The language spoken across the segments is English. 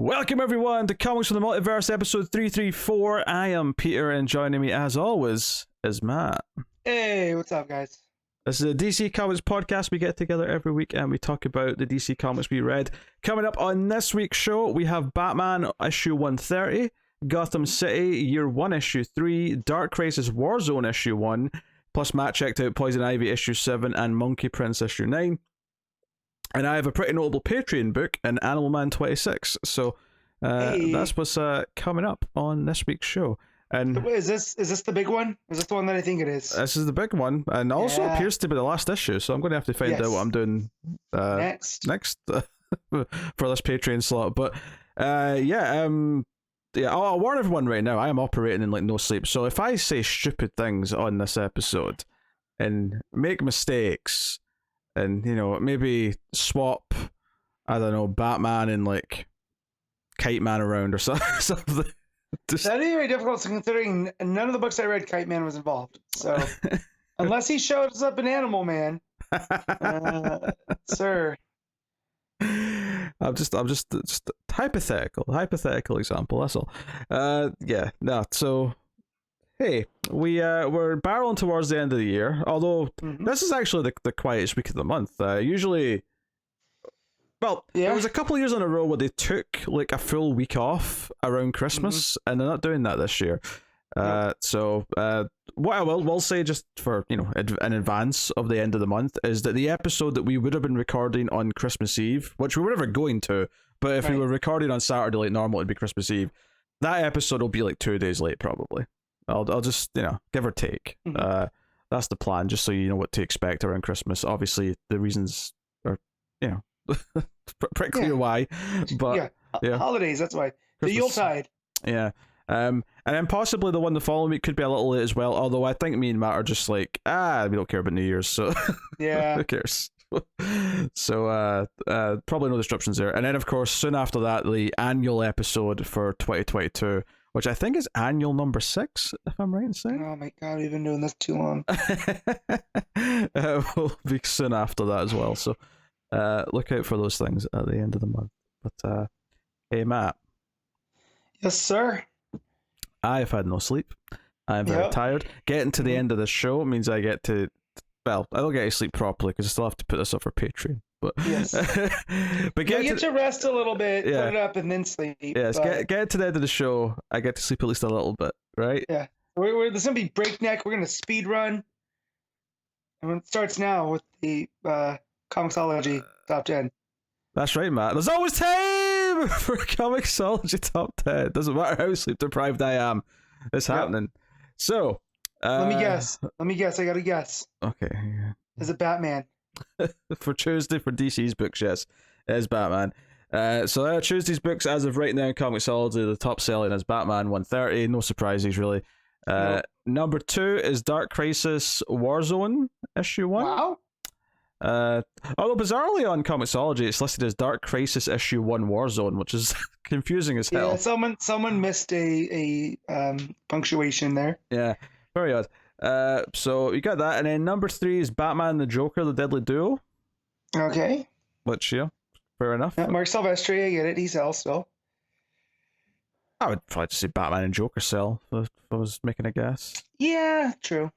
Welcome everyone to Comics From The Multiverse, episode 334. I am Peter, and joining me as always is Matt. Hey, what's up, guys? This is a DC Comics podcast. We get together every week and we talk about the DC Comics we read. Coming up on this week's show, we have Batman issue 130, Gotham City Year 1 issue 3, Dark Crisis Warzone issue 1, plus Matt checked out Poison Ivy issue 7 and Monkey Prince issue 9. And I have a pretty notable Patreon book in Animal Man 26. So that's what's coming up on this week's show. And is this the big one? Is this the one that I think it is? This is the big one, and also appears to be the last issue. So I'm going to have to find out what I'm doing next for this Patreon slot. But I'll warn everyone right now. I am operating in like no sleep. So if I say stupid things on this episode and make mistakes, and maybe swap, I don't know, Batman and like Kite Man around or something. That'd be very difficult considering none of the books I read, Kite Man was involved. So unless he shows up in Animal Man, sir. I'm just hypothetical example. That's all. So. Hey, we're barreling towards the end of the year, although this is actually the quietest week of the month. Usually, there was a couple of years in a row where they took like a full week off around Christmas, and they're not doing that this year. So what I will say, just for in advance of the end of the month, is that the episode that we would have been recording on Christmas Eve, which we were never going to, but if we were recording on Saturday like normal, it'd be Christmas Eve. That episode will be like 2 days late, probably. I'll just, give or take. That's the plan, just so you know what to expect around Christmas. Obviously, the reasons are, pretty clear why. But holidays, that's why. Christmas. The Yuletide. Yeah. And then possibly the one the following week could be a little late as well, although I think me and Matt are just like, we don't care about New Year's, so yeah. Who cares? So probably no disruptions there. And then, of course, soon after that, the annual episode for 2022, which I think is annual number 6, if I'm right in saying. Oh my god, we've been doing this too long. Will be soon after that as well. So look out for those things at the end of the month. But hey, Matt. Yes, sir. I've had no sleep. I'm very tired. Getting to the end of the show means I get to... Well, I don't get to sleep properly because I still have to put this up for Patreon. But yes, but get to rest a little bit, put it up, and then sleep. Yes, get to the end of the show. I get to sleep at least a little bit, right? Yeah, there's gonna be breakneck. We're gonna speed run, and it starts now with the Comixology top 10. That's right, Matt. There's always time for Comixology top 10. Doesn't matter how sleep deprived I am. It's happening. So. Let me guess. I got to guess. Okay. Is it Batman? For Tuesday, for DC's books, yes, it is Batman. So Tuesday's books, as of right now in Comixology, the top selling is Batman 130. No surprises, really. Number 2 is Dark Crisis Warzone issue 1. Wow. Although bizarrely on Comixology, it's listed as Dark Crisis issue 1 Warzone, which is confusing as hell. Yeah, someone missed a punctuation there. Yeah. Very odd. So you got that, and then number 3 is Batman and the Joker, the Deadly Duo. Okay. Which, fair enough. Mark Silvestri, I get it. He sells still. I would probably just say Batman and Joker sell if I was making a guess. Yeah, true.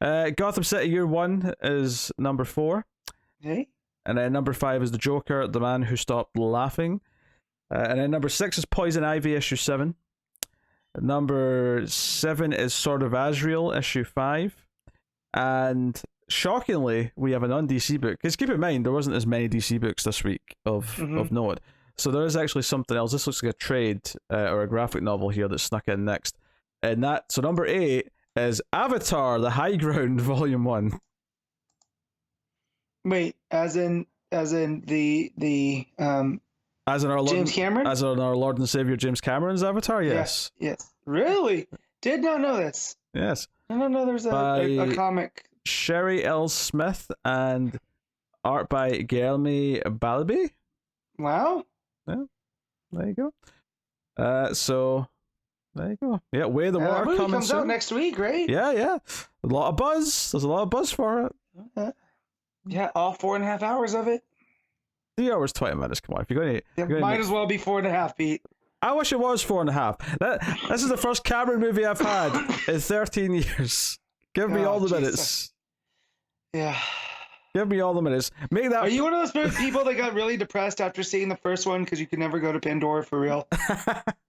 Gotham City Year 1 is number 4. Okay. And then number 5 is the Joker, the Man Who Stopped Laughing. And then number 6 is Poison Ivy issue 7. Number 7 is Sword of Azrael, issue 5. And shockingly, we have an un-DC book. Because keep in mind, there wasn't as many DC books this week of note. So there is actually something else. This looks like a trade or a graphic novel here that snuck in next. So number 8 is Avatar, The High Ground, Volume 1. Wait, as in the As in our James Cameron? As in our Lord and Savior James Cameron's Avatar, yes. Yes. Really? Did not know this. Yes. I don't know there's a comic. Sherry L. Smith and art by Guilherme Balabi. Wow. Yeah. There you go. So there you go. Yeah, Way of the Water movie coming comes soon. out next week, right? Yeah. A lot of buzz. There's a lot of buzz for it. Yeah, all 4.5 hours of it. 3 hours 20 minutes. Come on, if you're going to, Might as well be 4.5, Pete. I wish it was 4.5. This is the first Cameron movie I've had in 13 years. Give me all the minutes. Yeah. Give me all the minutes. Make that. Are you one of those people that got really depressed after seeing the first one because you could never go to Pandora for real?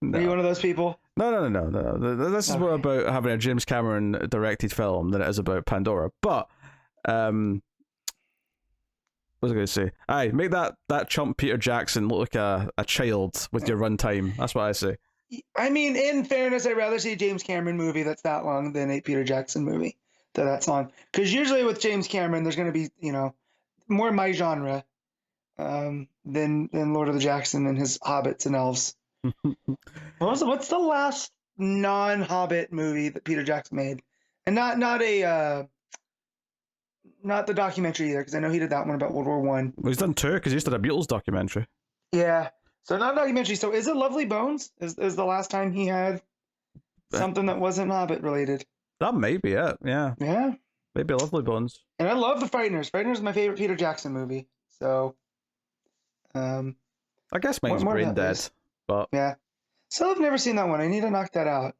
No. Are you one of those people? No. This is more about having a James Cameron directed film than it is about Pandora. But, what was I going to say? Aye, make that chump Peter Jackson look like a child with your runtime. That's what I say. I mean, in fairness, I'd rather see a James Cameron movie that's that long than a Peter Jackson movie that's long. Because usually with James Cameron, there's going to be, more my genre than Lord of the Jackson and his hobbits and elves. What's the last non-Hobbit movie that Peter Jackson made? And not the documentary either, because I know he did that one about World War One. Well, he's done 2 because he just did a Beatles documentary. Yeah, so not a documentary. So is it Lovely Bones? Is the last time he had something that wasn't Hobbit related? That may be it. Yeah. Yeah. Maybe Lovely Bones. And I love The Frighteners. Frighteners is my favorite Peter Jackson movie. So, I guess mine's Brain Dead, but yeah. Still have never seen that one. I need to knock that out.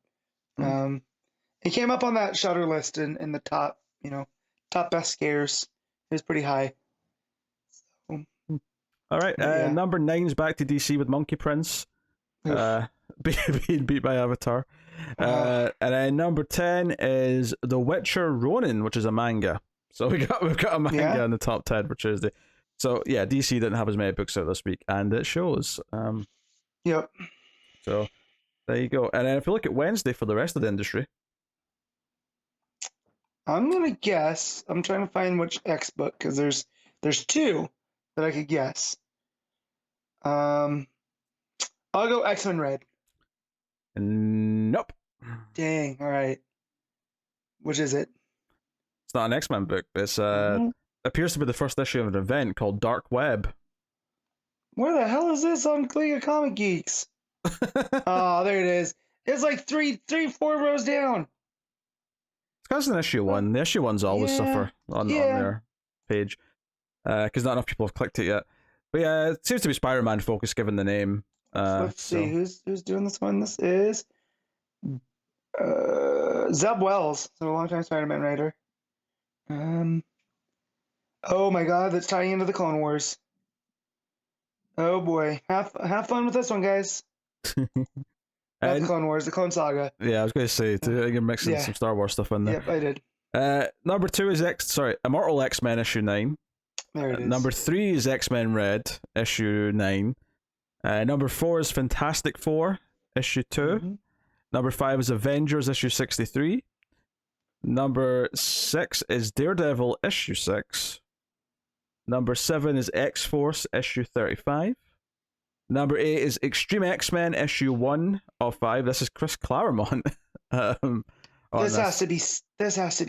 It came up on that Shudder list in the top, top best scares. It was pretty high. So, all right. yeah. Number 9's back to DC with Monkey Prince. Being beat by Avatar. And then number 10 is The Witcher Ronin, which is a manga. So we've got a manga in the top 10 for Tuesday. So yeah, DC didn't have as many books out this week, and it shows. Yep. So there you go. And then if you look at Wednesday for the rest of the industry, I'm gonna guess. I'm trying to find which X book because there's 2 that I could guess. I'll go X-Men Red. Nope. Dang. All right. Which is it? It's not an X-Men book. It's appears to be the first issue of an event called Dark Web. Where the hell is this on League of Comic Geeks? Oh, there it is. It's like 4 rows down. It's because it's an issue 1. The issue 1s always suffer on their page because not enough people have clicked it yet. But yeah, it seems to be Spider-Man focused given the name. Let's see who's doing this one. This is Zeb Wells, so a long-time Spider-Man writer. Oh my God, that's tying into the Clone Wars. Oh boy, have fun with this one, guys. Not the Clone Wars, the Clone Saga. Yeah, I was going to say you're mixing some Star Wars stuff in there. Yep, I did. Number 2 is Immortal X-Men issue 9. There it is. Number 3 is X-Men Red issue 9. Number 4 is Fantastic Four issue 2. Mm-hmm. Number 5 is Avengers issue 63. Number 6 is Daredevil issue 6. Number 7 is X-Force issue 35. Number 8 is Extreme X-Men issue 1 of 5. This is Chris Claremont. This has to be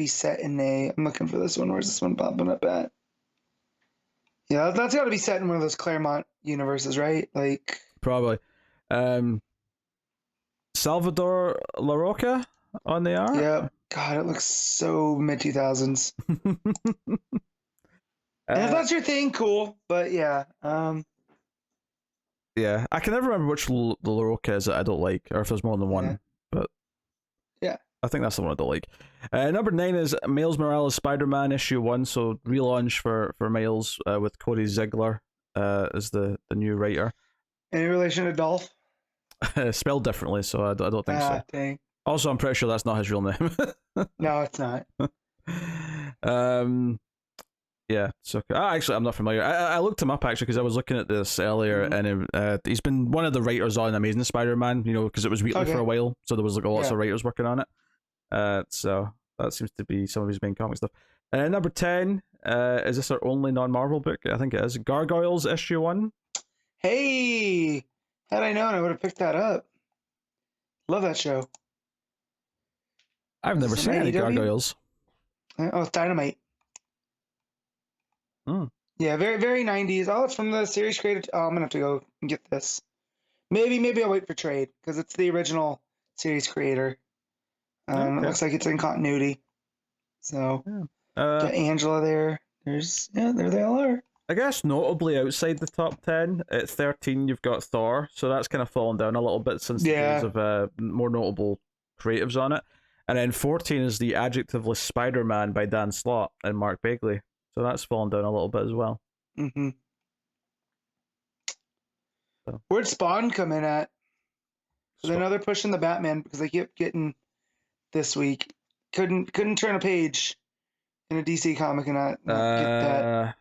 set in a. I'm looking for this one. Where's this one popping up at? Yeah, that's got to be set in one of those Claremont universes, right? Like probably. Salvador LaRocca on the art. Yeah. God, it looks so mid 2000s. And if that's your thing, cool. But yeah. Yeah, I can never remember which LaRocca is that I don't like, or if there's more than one. Yeah. But yeah, I think that's the one I don't like. Number 9 is Miles Morales Spider-Man issue 1, so relaunch for Miles with Cody Ziegler as the new writer. Any relation to Dolph? Spelled differently, so I don't think so. Dang. Also, I'm pretty sure that's not his real name. No, it's not. Yeah, so actually, I'm not familiar. I looked him up actually because I was looking at this earlier, and he's been one of the writers on Amazing Spider-Man. Because it was weekly for a while, so there was lots of writers working on it. So that seems to be some of his main comic stuff. Number 10, is this our only non-Marvel book? I think it is. Gargoyles issue 1. Hey, had I known, I would have picked that up. Love that show. I've never seen any Gargoyles. Oh, it's Dynamite. Yeah, very, very 90s. Oh, it's from the series created. Oh, I'm gonna have to go and get this. Maybe I'll wait for trade because it's the original series creator. It looks like it's in continuity. So got Angela there. There they all are. I guess notably outside the top 10, at 13 you've got Thor, so that's kind of fallen down a little bit since the days of more notable creatives on it. And then 14 is the adjectiveless Spider-Man by Dan Slott and Mark Bagley, so that's fallen down a little bit as well. Mm-hmm. So. Where'd Spawn come in at? So I know they're pushing the Batman because they kept getting this week. Couldn't turn a page in a DC comic and not get that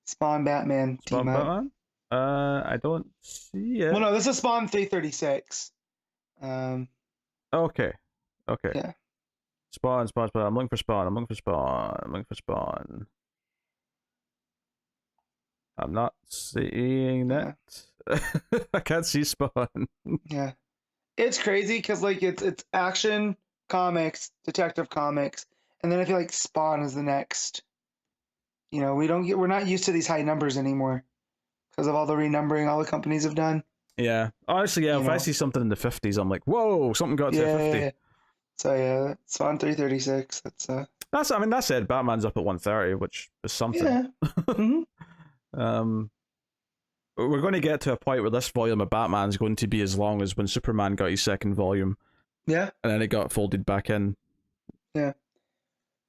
Spawn Batman Spawn team up. Batman? I don't see it. Well, no, this is Spawn 336. Okay. Yeah. Spawn. I'm looking for Spawn. I'm not seeing that. I can't see Spawn. Yeah. It's crazy because like it's action comics, detective comics, and then I feel like Spawn is the next. We're not used to these high numbers anymore because of all the renumbering all the companies have done. Yeah. Honestly, yeah, if I see something in the 50s, I'm like, whoa, something got to 50. Yeah. So yeah, Spawn 336. That's it. Batman's up at 130, which is something. Yeah. Mm-hmm. We're going to get to a point where this volume of Batman's going to be as long as when Superman got his second volume. Yeah. And then it got folded back in. Yeah.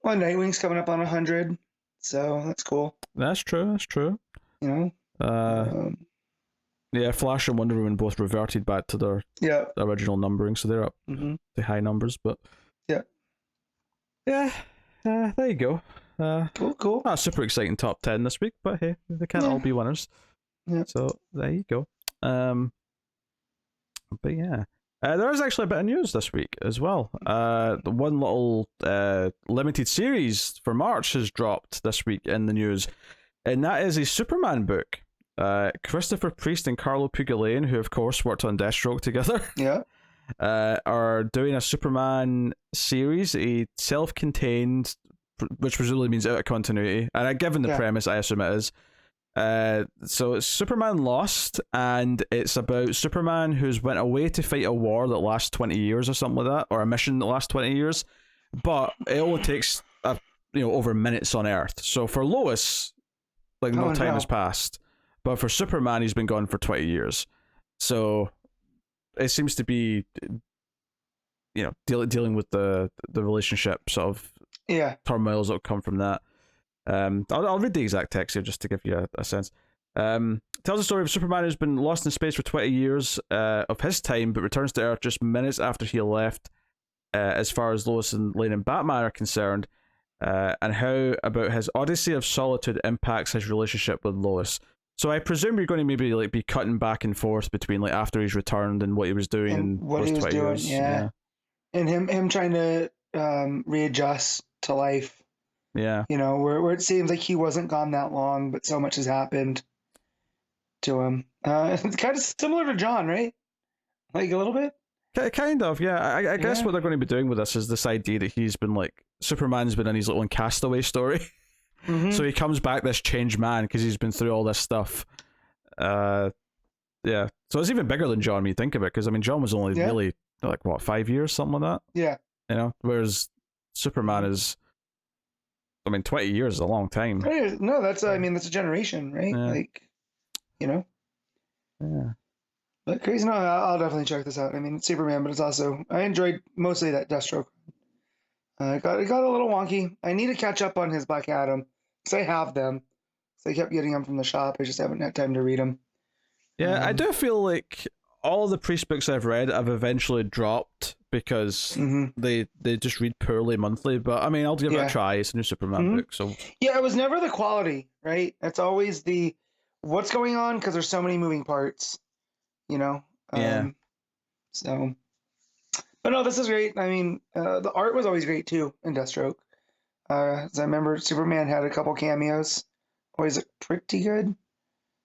Well, Nightwing's coming up on 100, so that's cool. That's true. Yeah, Flash and Wonder Woman both reverted back to their original numbering, so they're up to high numbers, but there you go. Cool. Not a super exciting top 10 this week, but hey, they can't all be winners. Yeah. So there you go. But yeah. There is actually a bit of news this week as well. The one little limited series for March has dropped this week in the news, and that is a Superman book. Christopher Priest and Carlo Pugilane, who of course worked on Deathstroke together, are doing a Superman series, a self-contained, which presumably means out of continuity, and given the premise, I assume it is. So it's Superman Lost, and it's about Superman who's went away to fight a war that lasts 20 years or something like that, or a mission that lasts 20 years, but it only takes over minutes on Earth. So for Lois, like no time has passed, but for Superman, he's been gone for 20 years. So it seems to be, dealing with the relationship sort of turmoils that come from that. I'll read the exact text here just to give you a sense. Tells the story of Superman who's been lost in space for 20 years of his time, but returns to Earth just minutes after he left, as far as Lois and Lane and Batman are concerned, and how about his odyssey of solitude impacts his relationship with Lois. So I presume you're going to maybe be cutting back and forth between after he's returned and what he was doing and what he was doing, years. yeah. And him trying to readjust to life. Yeah. Where it seems like he wasn't gone that long, but so much has happened to him. It's kind of similar to John, right? Like a little bit? Kind of, yeah. I guess what they're going to be doing with this is this idea that he's been Superman's been in his little Castaway story. Mm-hmm. So he comes back this changed man because he's been through all this stuff. So it's even bigger than John when you think of it, because John was only really 5 years, something like that. Yeah. Whereas Superman is 20 years is a long time. No, that's that's a generation, right? Yeah. Yeah. But crazy. No, I'll definitely check this out. It's Superman, but it's also, I enjoyed mostly that Deathstroke. It got a little wonky. I need to catch up on his Black Adam, because I have them. So I kept getting them from the shop. I just haven't had time to read them. Yeah, I do feel like all the Priest books I've read have eventually dropped because they just read poorly monthly. But I'll give it a try. It's a new Superman book, so it was never the quality, right? It's always the what's going on, because there's so many moving parts, So, but no, this is great. The art was always great too in Deathstroke. As I remember, Superman had a couple cameos, always looked pretty good.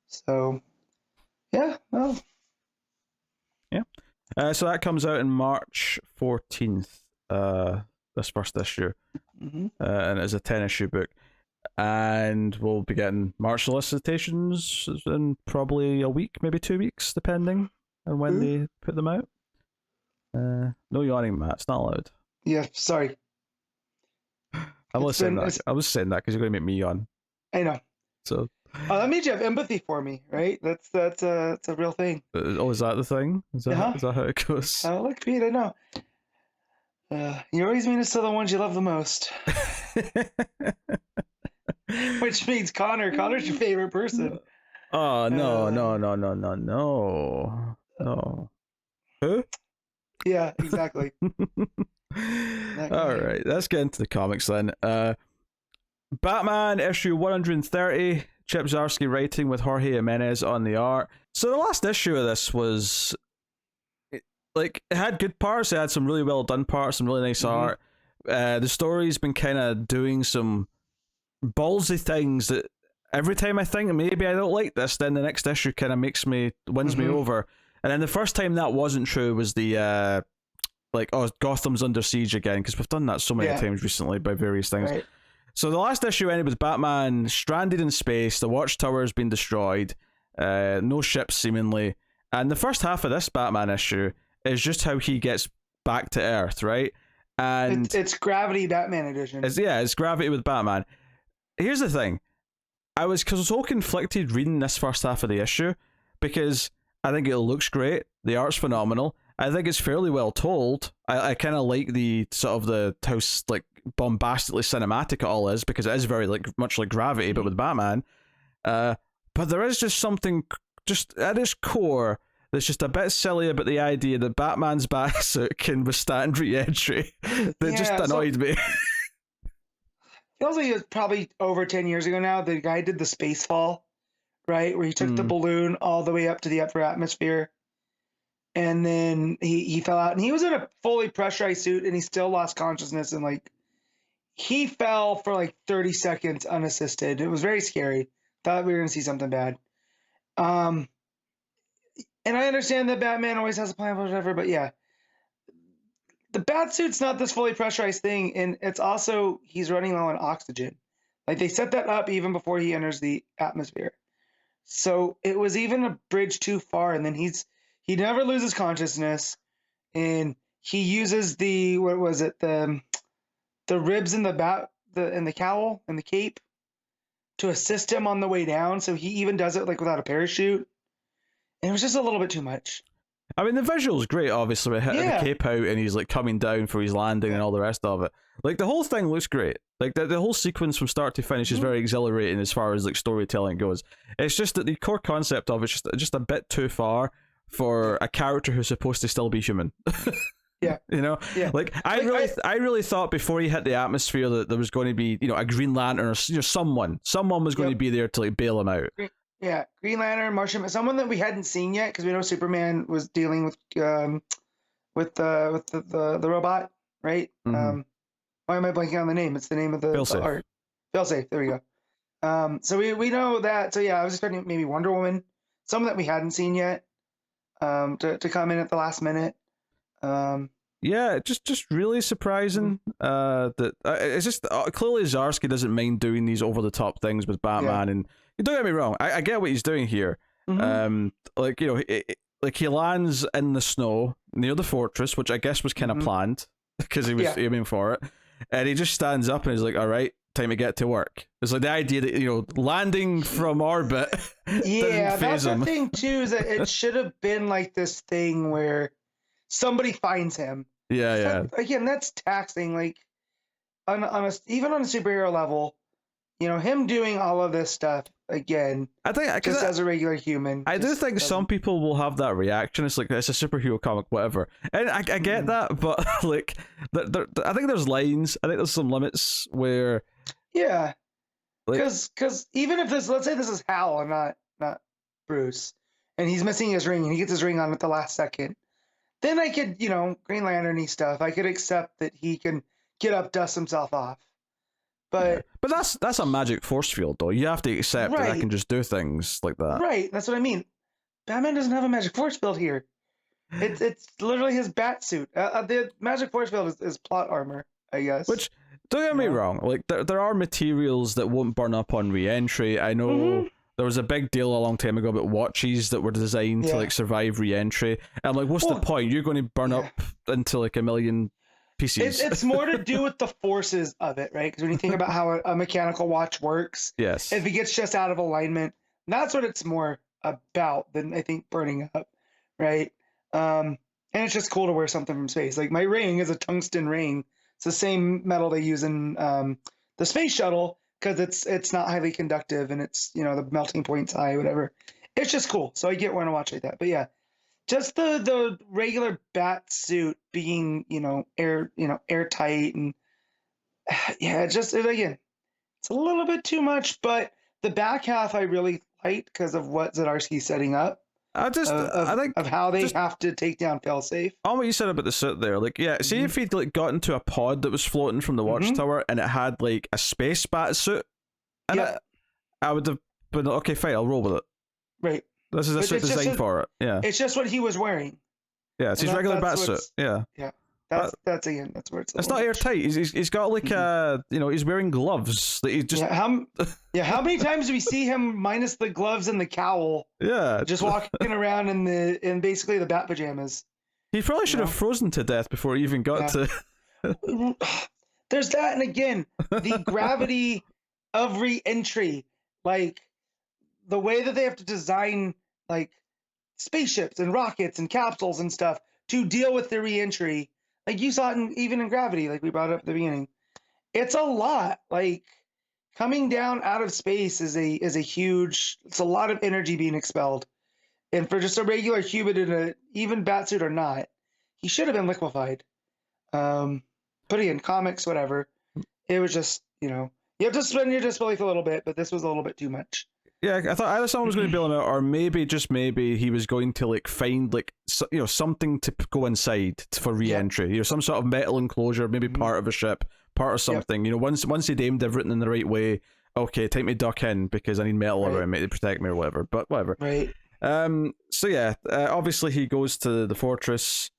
So, yeah, well. Yeah. So that comes out in March 14th, this first issue. And it's a 10-issue book. And we'll be getting March solicitations in probably a week, maybe 2 weeks, depending on when they put them out. No yawning, Matt. It's not allowed. Yeah, sorry. I was saying that because you're going to make me yawn. I know. So Oh, that means you have empathy for me, right? That's a real thing. Oh, is that the thing? Uh-huh. Is that how it goes? Oh, look, Pete, I know. You always mean us to the ones you love the most. Which means Connor. Connor's your favorite person. Oh no, no. Who? Yeah, exactly. All right, let's get into the comics then. Batman issue 130, Chip Zdarsky writing with Jorge Jimenez on the art. So the last issue of this was like it had good parts, it had some really well done parts, some really nice art. The story's been kind of doing some ballsy things that every time I think maybe I don't like this, then the next issue kind of wins me over. And then the first time that wasn't true was the Gotham's under siege again, because we've done that so many times recently by various things. Right. So the last issue ended with Batman stranded in space, the Watchtower's been destroyed, no ships seemingly, and the first half of this Batman issue is just how he gets back to Earth, right? And it's Gravity Batman edition. It's Gravity with Batman. Here's the thing. I was so conflicted reading this first half of the issue, because I think it looks great, the art's phenomenal, I think it's fairly well told. I kind of like the sort of the how like bombastically cinematic it all is, because it is very much like Gravity but with Batman. But there is just something just at its core that's just a bit silly about the idea that Batman's batsuit can withstand re-entry. That just annoyed me. Feels like it was probably over 10 years ago now. The guy did the space fall, right? Where he took the balloon all the way up to the upper atmosphere. And then he fell out. And he was in a fully pressurized suit and he still lost consciousness. And he fell for 30 seconds unassisted. It was very scary. Thought we were going to see something bad. And I understand that Batman always has a plan, whatever, but yeah. The Batsuit's not this fully pressurized thing, and it's also he's running low on oxygen. They set that up even before he enters the atmosphere. So it was even a bridge too far, and then he never loses consciousness, and he uses the ribs in the cowl and the cape to assist him on the way down. So he even does it without a parachute. And it was just a little bit too much. I mean, the visual's great, obviously, with hitting the cape out and he's coming down for his landing and all the rest of it. The whole thing looks great. The whole sequence from start to finish is very exhilarating as far as storytelling goes. It's just that the core concept of it's just a bit too far for a character who's supposed to still be human. Yeah. You know? Yeah. I really thought before he hit the atmosphere that there was going to be, a Green Lantern or someone was going to be there to bail him out. Yeah, Green Lantern, Martian, someone that we hadn't seen yet, because we know Superman was dealing with the robot, right? Why am I blanking on the name? It's the name of the art. Failsafe. There we go. So we know that. So yeah, I was expecting maybe Wonder Woman, someone that we hadn't seen yet, to come in at the last minute. Yeah, just really surprising. That it's just clearly Zdarsky doesn't mind doing these over the top things with Batman, and don't get me wrong, I get what he's doing here. He lands in the snow near the fortress, which I guess was kind of planned because he was aiming for it, and he just stands up and he's like, "All right, time to get to work." It's the idea that landing from orbit. Yeah, that's the thing too. Is that it should have been this thing where somebody finds him. Yeah. Again, that's taxing. Even on a superhero level, him doing all of this stuff again. I think just as a regular human. I do think some people will have that reaction. It's it's a superhero comic, whatever, and I get that, but I think there's lines. I think there's some limits where. Yeah. Because even if let's say this is Hal and not Bruce, and he's missing his ring and he gets his ring on at the last second. Then I could, Green Lantern-y stuff. I could accept that he can get up, dust himself off. But that's a magic force field, though. You have to accept that I can just do things like that. Right, that's what I mean. Batman doesn't have a magic force field here. It's literally his bat suit. The magic force field is plot armor, I guess. Which, don't get me wrong, there are materials that won't burn up on re-entry. I know there was a big deal a long time ago about watches that were designed to survive re-entry. And what's the point? You're going to burn up into a million PCs. It's more to do with the forces of it, right? Because when you think about how a mechanical watch works, yes, if it gets just out of alignment, that's what it's more about than I think burning up, right? And it's just cool to wear something from space. Like my ring is a tungsten ring. It's the same metal they use in the space shuttle because it's not highly conductive and it's the melting point's high, whatever. It's just cool. So I get wearing a watch like that. But yeah, just the regular bat suit being airtight and yeah, again, it's a little bit too much. But the back half I really liked because of what Zdarsky's setting up. I think of how they have to take down Failsafe. All what you said about the suit there, like, yeah, see if he'd like got into a pod that was floating from the watchtower and it had like a space bat suit, and I would have been okay, fine, I'll roll with it. Right. This is a suit designed for it. Yeah. It's just what he was wearing. Yeah, it's his regular bat suit. Yeah. Yeah. That's again. That's where it's not airtight. He's got like he's wearing gloves that he just. How many times do we see him minus the gloves and the cowl? Yeah, just walking around in basically the bat pajamas. He probably should have frozen to death before he even got to. There's that, and again, the gravity of re-entry, like the way that they have to design like spaceships and rockets and capsules and stuff to deal with the re-entry. Like you saw it even in Gravity, like we brought up at the beginning. It's a lot. Like coming down out of space is a huge. It's a lot of energy being expelled, and for just a regular human in a even batsuit or not, he should have been liquefied. But again, comics, whatever. It was just you have to suspend your disbelief a little bit, but this was a little bit too much. Yeah, I thought either someone was going to bail him out, or maybe he was going to like find like something to go inside for re-entry. Some sort of metal enclosure, maybe part of a ship, part of something. Once he'd aimed everything in the right way, okay, time to duck in because I need metal around me to protect me or whatever. But whatever. Right. So yeah, obviously he goes to the fortress,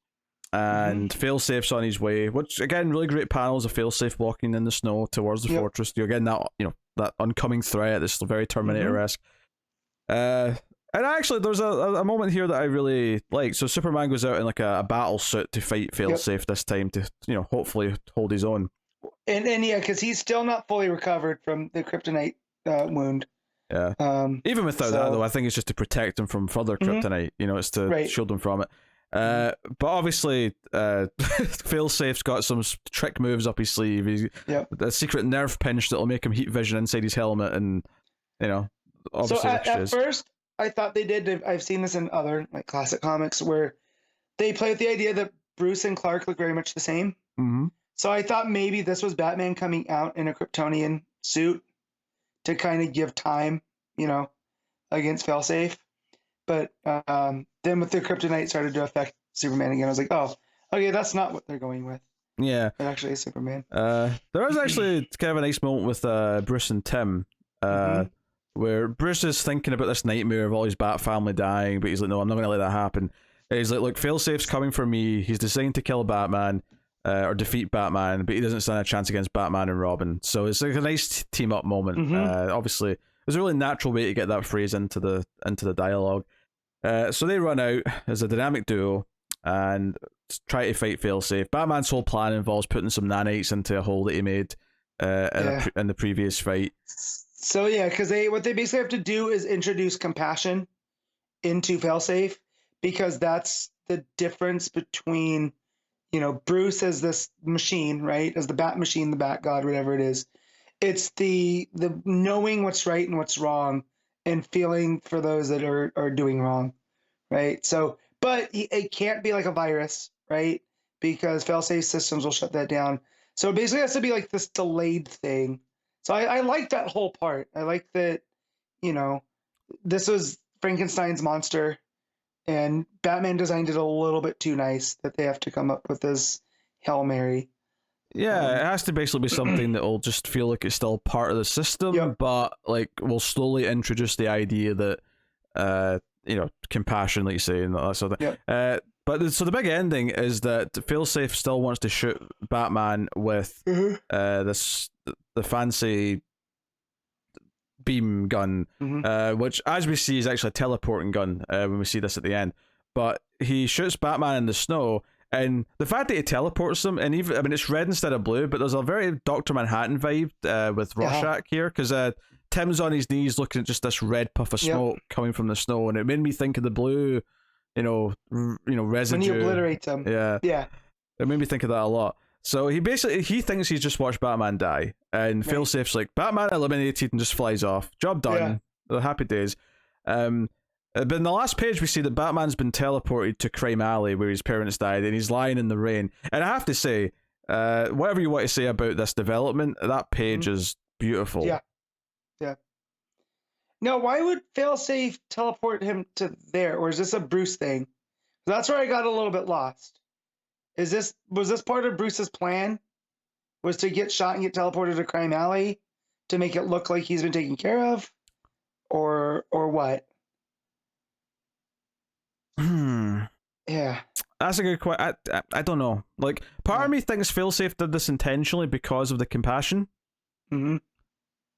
and Failsafe's on his way. Which again, really great panels of Failsafe walking in the snow towards the fortress. You're getting that that oncoming threat. This very Terminator-esque. And actually, there's a moment here that I really like. So Superman goes out in like a battle suit to fight Failsafe this time to hopefully hold his own. And yeah, because he's still not fully recovered from the kryptonite wound. Yeah. Even without that, though, I think it's just to protect him from further kryptonite. It's to shield him from it. But obviously, Failsafe's got some trick moves up his sleeve. He's a secret nerve pinch that'll make him heat vision inside his helmet, and obviously. So at first, I thought they did. I've seen this in other like classic comics where they play with the idea that Bruce and Clark look very much the same. Mm-hmm. So I thought maybe this was Batman coming out in a Kryptonian suit to kind of give time, against Failsafe. But then with the kryptonite started to affect Superman again, I was like, oh, okay, that's not what they're going with. Yeah. It actually is Superman. There was actually kind of a nice moment with Bruce and Tim, where Bruce is thinking about this nightmare of all his Bat family dying, but he's like, no, I'm not going to let that happen. And he's like, look, Failsafe's coming for me. He's designed to kill Batman or defeat Batman, but he doesn't stand a chance against Batman and Robin. So it's like a nice team-up moment. Obviously, it was a really natural way to get that phrase into the dialogue. So they run out as a dynamic duo and try to fight Failsafe. Batman's whole plan involves putting some nanites into a hole that he made in the previous fight. So yeah, because what they basically have to do is introduce compassion into Failsafe, because that's the difference between Bruce as this machine, right, as the Bat machine, the Bat God, whatever it is. It's the knowing what's right and what's wrong, and feeling for those that are doing wrong, right? So, but it can't be like a virus, right? Because fail-safe systems will shut that down. So it basically has to be like this delayed thing. So I like that whole part. I like that, this was Frankenstein's monster, and Batman designed it a little bit too nice that they have to come up with this Hail Mary. Yeah, it has to basically be something that will just feel like it's still part of the system, but like we'll slowly introduce the idea that, compassion, like you say, and that sort of thing. But so the big ending is that Failsafe still wants to shoot Batman with the fancy beam gun, which, as we see, is actually a teleporting gun when we see this at the end. But he shoots Batman in the snow, And the fact that he teleports them, and even, I mean, it's red instead of blue, but there's a very Dr. Manhattan vibe with Rorschach here, because Tim's on his knees looking at just this red puff of smoke coming from the snow, and it made me think of the blue, residue. When he obliterates him. Yeah. Yeah. It made me think of that a lot. So he thinks he's just watched Batman die, and Failsafe's like, Batman eliminated, and just flies off. Job done. Yeah. The happy days. But in the last page, we see that Batman's been teleported to Crime Alley, where his parents died, and he's lying in the rain. And I have to say, whatever you want to say about this development, that page is beautiful. Yeah. Yeah. Now, why would Failsafe teleport him to there, or is this a Bruce thing? That's where I got a little bit lost. Was this part of Bruce's plan? Was to get shot and get teleported to Crime Alley to make it look like he's been taken care of, or what? Yeah. That's a good question. I don't know. Like, part of me thinks Failsafe did this intentionally because of the compassion. Mm-hmm.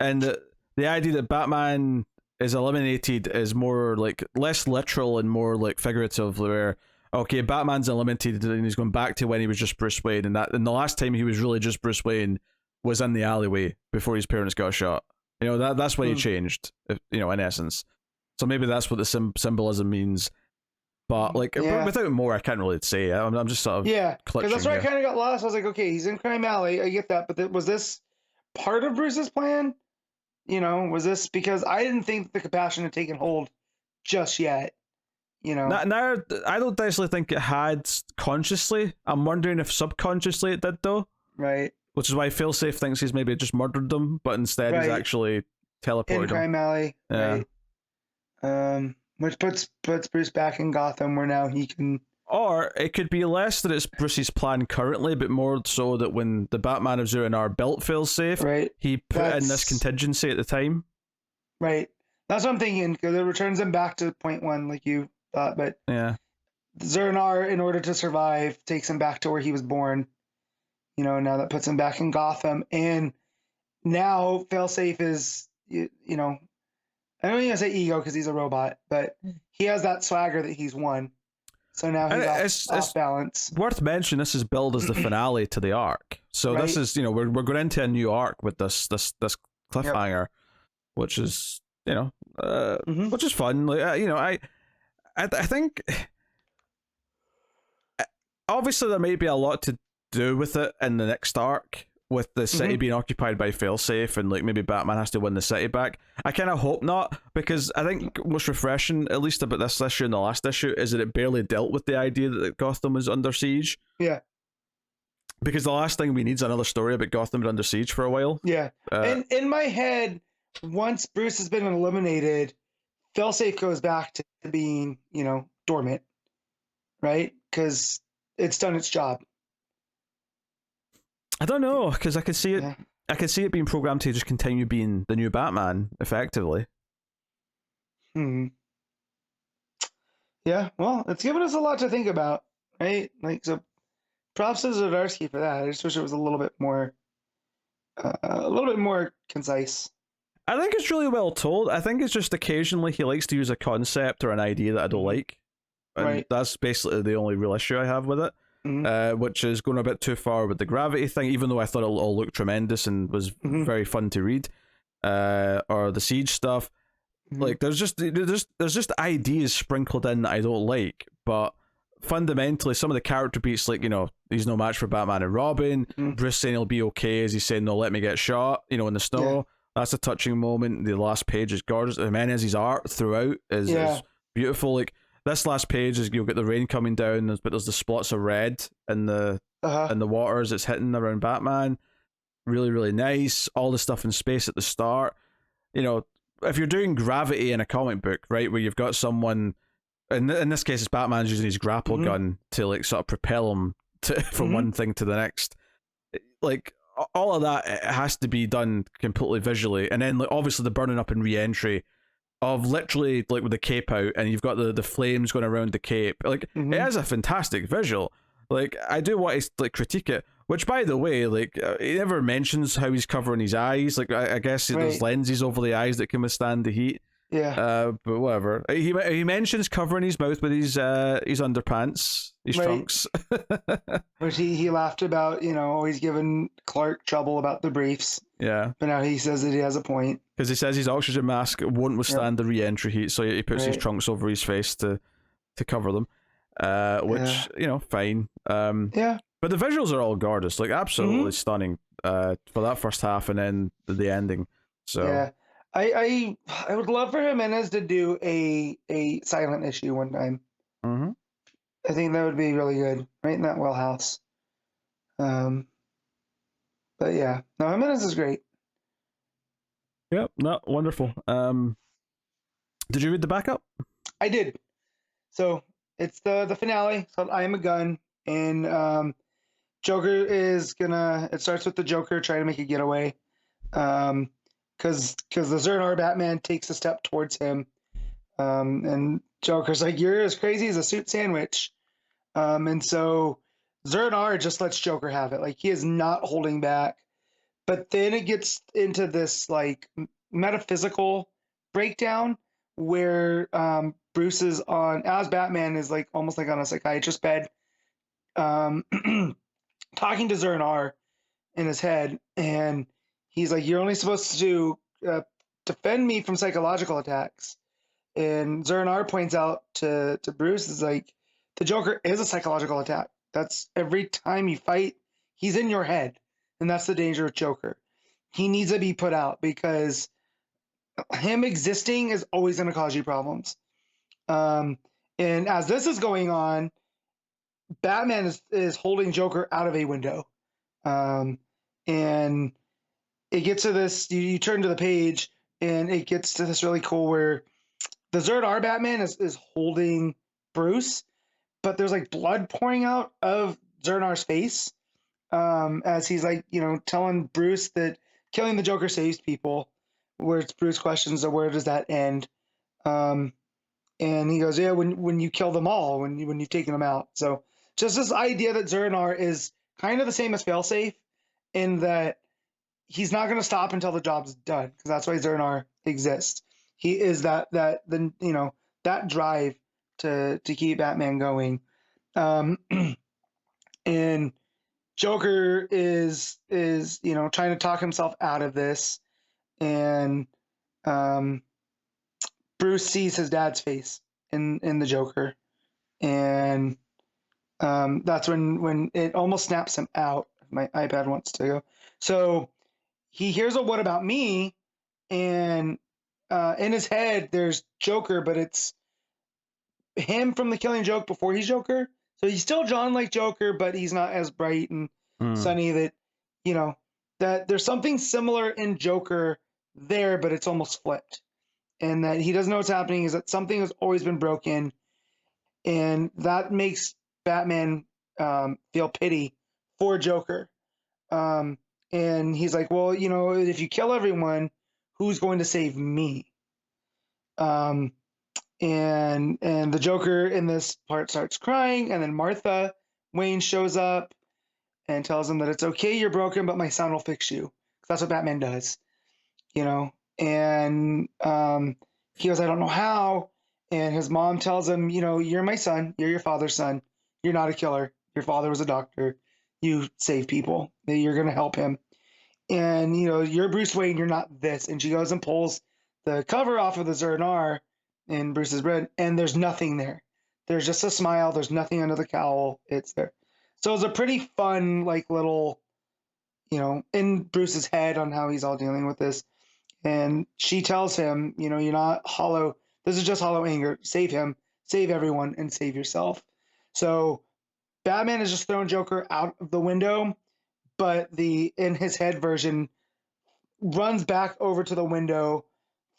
And the idea that Batman is eliminated is more, like, less literal and more, like, figurative, where, okay, Batman's eliminated and he's going back to when he was just Bruce Wayne, and the last time he was really just Bruce Wayne was in the alleyway before his parents got shot. That's when he changed, in essence. So maybe that's what the symbolism means. But without more, I can't really say. I'm just sort of because that's where I kind of got lost. I was like, okay, he's in Crime Alley. I get that, but was this part of Bruce's plan? Was this because I didn't think that the compassion had taken hold just yet? Now, I don't actually think it had consciously. I'm wondering if subconsciously it did, though. Right. Which is why Failsafe thinks he's maybe just murdered them, but instead he's actually teleported in Crime Alley. Yeah. Right. Which puts Bruce back in Gotham, where now he can... Or it could be less that it's Bruce's plan currently, but more so that when the Batman of Zero-Hour built Failsafe, he put in this contingency at the time. Right. That's what I'm thinking, because it returns him back to point one, like you thought, but... Yeah. Zero-Hour, in order to survive, takes him back to where he was born. Now that puts him back in Gotham, and now Failsafe is, I don't even say ego because he's a robot, but he has that swagger that he's won. So now he's off balance. Worth mentioning, this is billed as the finale to the arc. So this is, we're going into a new arc with this cliffhanger, which is, which is fun. Like, I think obviously there may be a lot to do with it in the next arc, with the city being occupied by Failsafe, and like maybe Batman has to win the city back. I kind of hope not, because I think what's refreshing, at least about this issue and the last issue, is that it barely dealt with the idea that Gotham was under siege. Yeah. Because the last thing we need is another story about Gotham under siege for a while. Yeah. And in my head, once Bruce has been eliminated, Failsafe goes back to being, dormant, right? Because it's done its job. I don't know, because I could see it. Yeah. I could see it being programmed to just continue being the new Batman, effectively. Yeah, well, it's given us a lot to think about, right? Like, so, props to Zdarsky for that. I just wish it was a little bit more concise. I think it's really well told. I think it's just occasionally he likes to use a concept or an idea that I don't like, and that's basically the only real issue I have with it. Which is going a bit too far with the gravity thing, even though I thought it all looked tremendous and was very fun to read. Or the siege stuff. Like there's just ideas sprinkled in that I don't like, but fundamentally some of the character beats, like, he's no match for Batman and Robin. Bruce saying he'll be okay as he's saying, no, let me get shot, in the snow. Yeah. That's a touching moment. The last page is gorgeous. Jimenez's art throughout is beautiful. Like, this last page is, you'll get the rain coming down, but there's the spots of red in the waters it's hitting around Batman. Really, really nice. All the stuff in space at the start. If you're doing gravity in a comic book, right, where you've got someone, in this case, it's Batman's using his grapple gun to like sort of propel him from one thing to the next. Like, all of that, it has to be done completely visually, and then like obviously the burning up and re-entry of literally like with the cape out, and you've got the flames going around the cape. Like, it is a fantastic visual. Like, I do want to like critique it, which, by the way, like, he never mentions how he's covering his eyes. Like, I guess there's lenses over the eyes that can withstand the heat. Yeah. But whatever. He mentions covering his mouth with his underpants, his Right. trunks. Which he laughed about, always giving Clark trouble about the briefs. Yeah. But now he says that he has a point. Because he says his oxygen mask won't withstand the re-entry heat, so he puts his trunks over his face to cover them. Which, fine. Yeah. But the visuals are all gorgeous, like absolutely stunning for that first half and then the ending. So yeah. I would love for Jimenez to do a silent issue one time. Mm-hmm. I think that would be really good, right in that wheelhouse. But yeah, no, Jimenez is great. Yep, no, wonderful. Did you read the backup? I did. So it's the finale. It's called I Am a Gun, and Joker is gonna. It starts with the Joker trying to make a getaway, because the Zernar Batman takes a step towards him, and Joker's like, "You're as crazy as a soup sandwich," and so Zernar just lets Joker have it. Like he is not holding back. But then it gets into this like metaphysical breakdown where Bruce is on as Batman is like almost like on a psychiatrist bed, talking to Zernar in his head, and he's like, "You're only supposed to defend me from psychological attacks." And Zernar points out to Bruce is like, the Joker is a psychological attack. That's every time you fight, he's in your head. And that's the danger with Joker. He needs to be put out because him existing is always going to cause you problems. And as this is going on, Batman is holding Joker out of a window. And it gets to this, you turn to the page, and it gets to this really cool where the Zerdar Batman is holding Bruce, but there's like blood pouring out of Zernar's face. As he's like, telling Bruce that killing the Joker saves people, where Bruce questions, where does that end? And he goes, yeah, when you kill them all, when you've taken them out. So just this idea that Zernar is kind of the same as Failsafe in that he's not going to stop until the job's done, because that's why Zernar exists. He is that drive to keep Batman going. And Joker is trying to talk himself out of this, and Bruce sees his dad's face in the Joker, and that's when it almost snaps him out. My iPad wants to go, so he hears a "What about me?" and in his head there's Joker, but it's him from The Killing Joke before he's Joker. So he's still John like Joker, but he's not as bright and sunny. That that there's something similar in Joker there, but it's almost flipped, and that he doesn't know what's happening. Is that something has always been broken, and that makes Batman feel pity for Joker. And he's like, well, if you kill everyone, who's going to save me? And the Joker in this part starts crying, and then Martha Wayne shows up and tells him that it's okay, you're broken, but my son will fix you. 'Cause that's what Batman does, And he goes, I don't know how. And his mom tells him, you're my son. You're your father's son. You're not a killer. Your father was a doctor. You save people. You're going to help him. And, you're Bruce Wayne. You're not this. And she goes and pulls the cover off of the Zernar in Bruce's bed, and there's nothing there. There's just a smile. There's nothing under the cowl. It's there. So it's a pretty fun, like, little, in Bruce's head on how he's all dealing with this. And she tells him, you're not hollow. This is just hollow anger. Save him, save everyone, and save yourself. So Batman has just thrown Joker out of the window, but the in his head version runs back over to the window,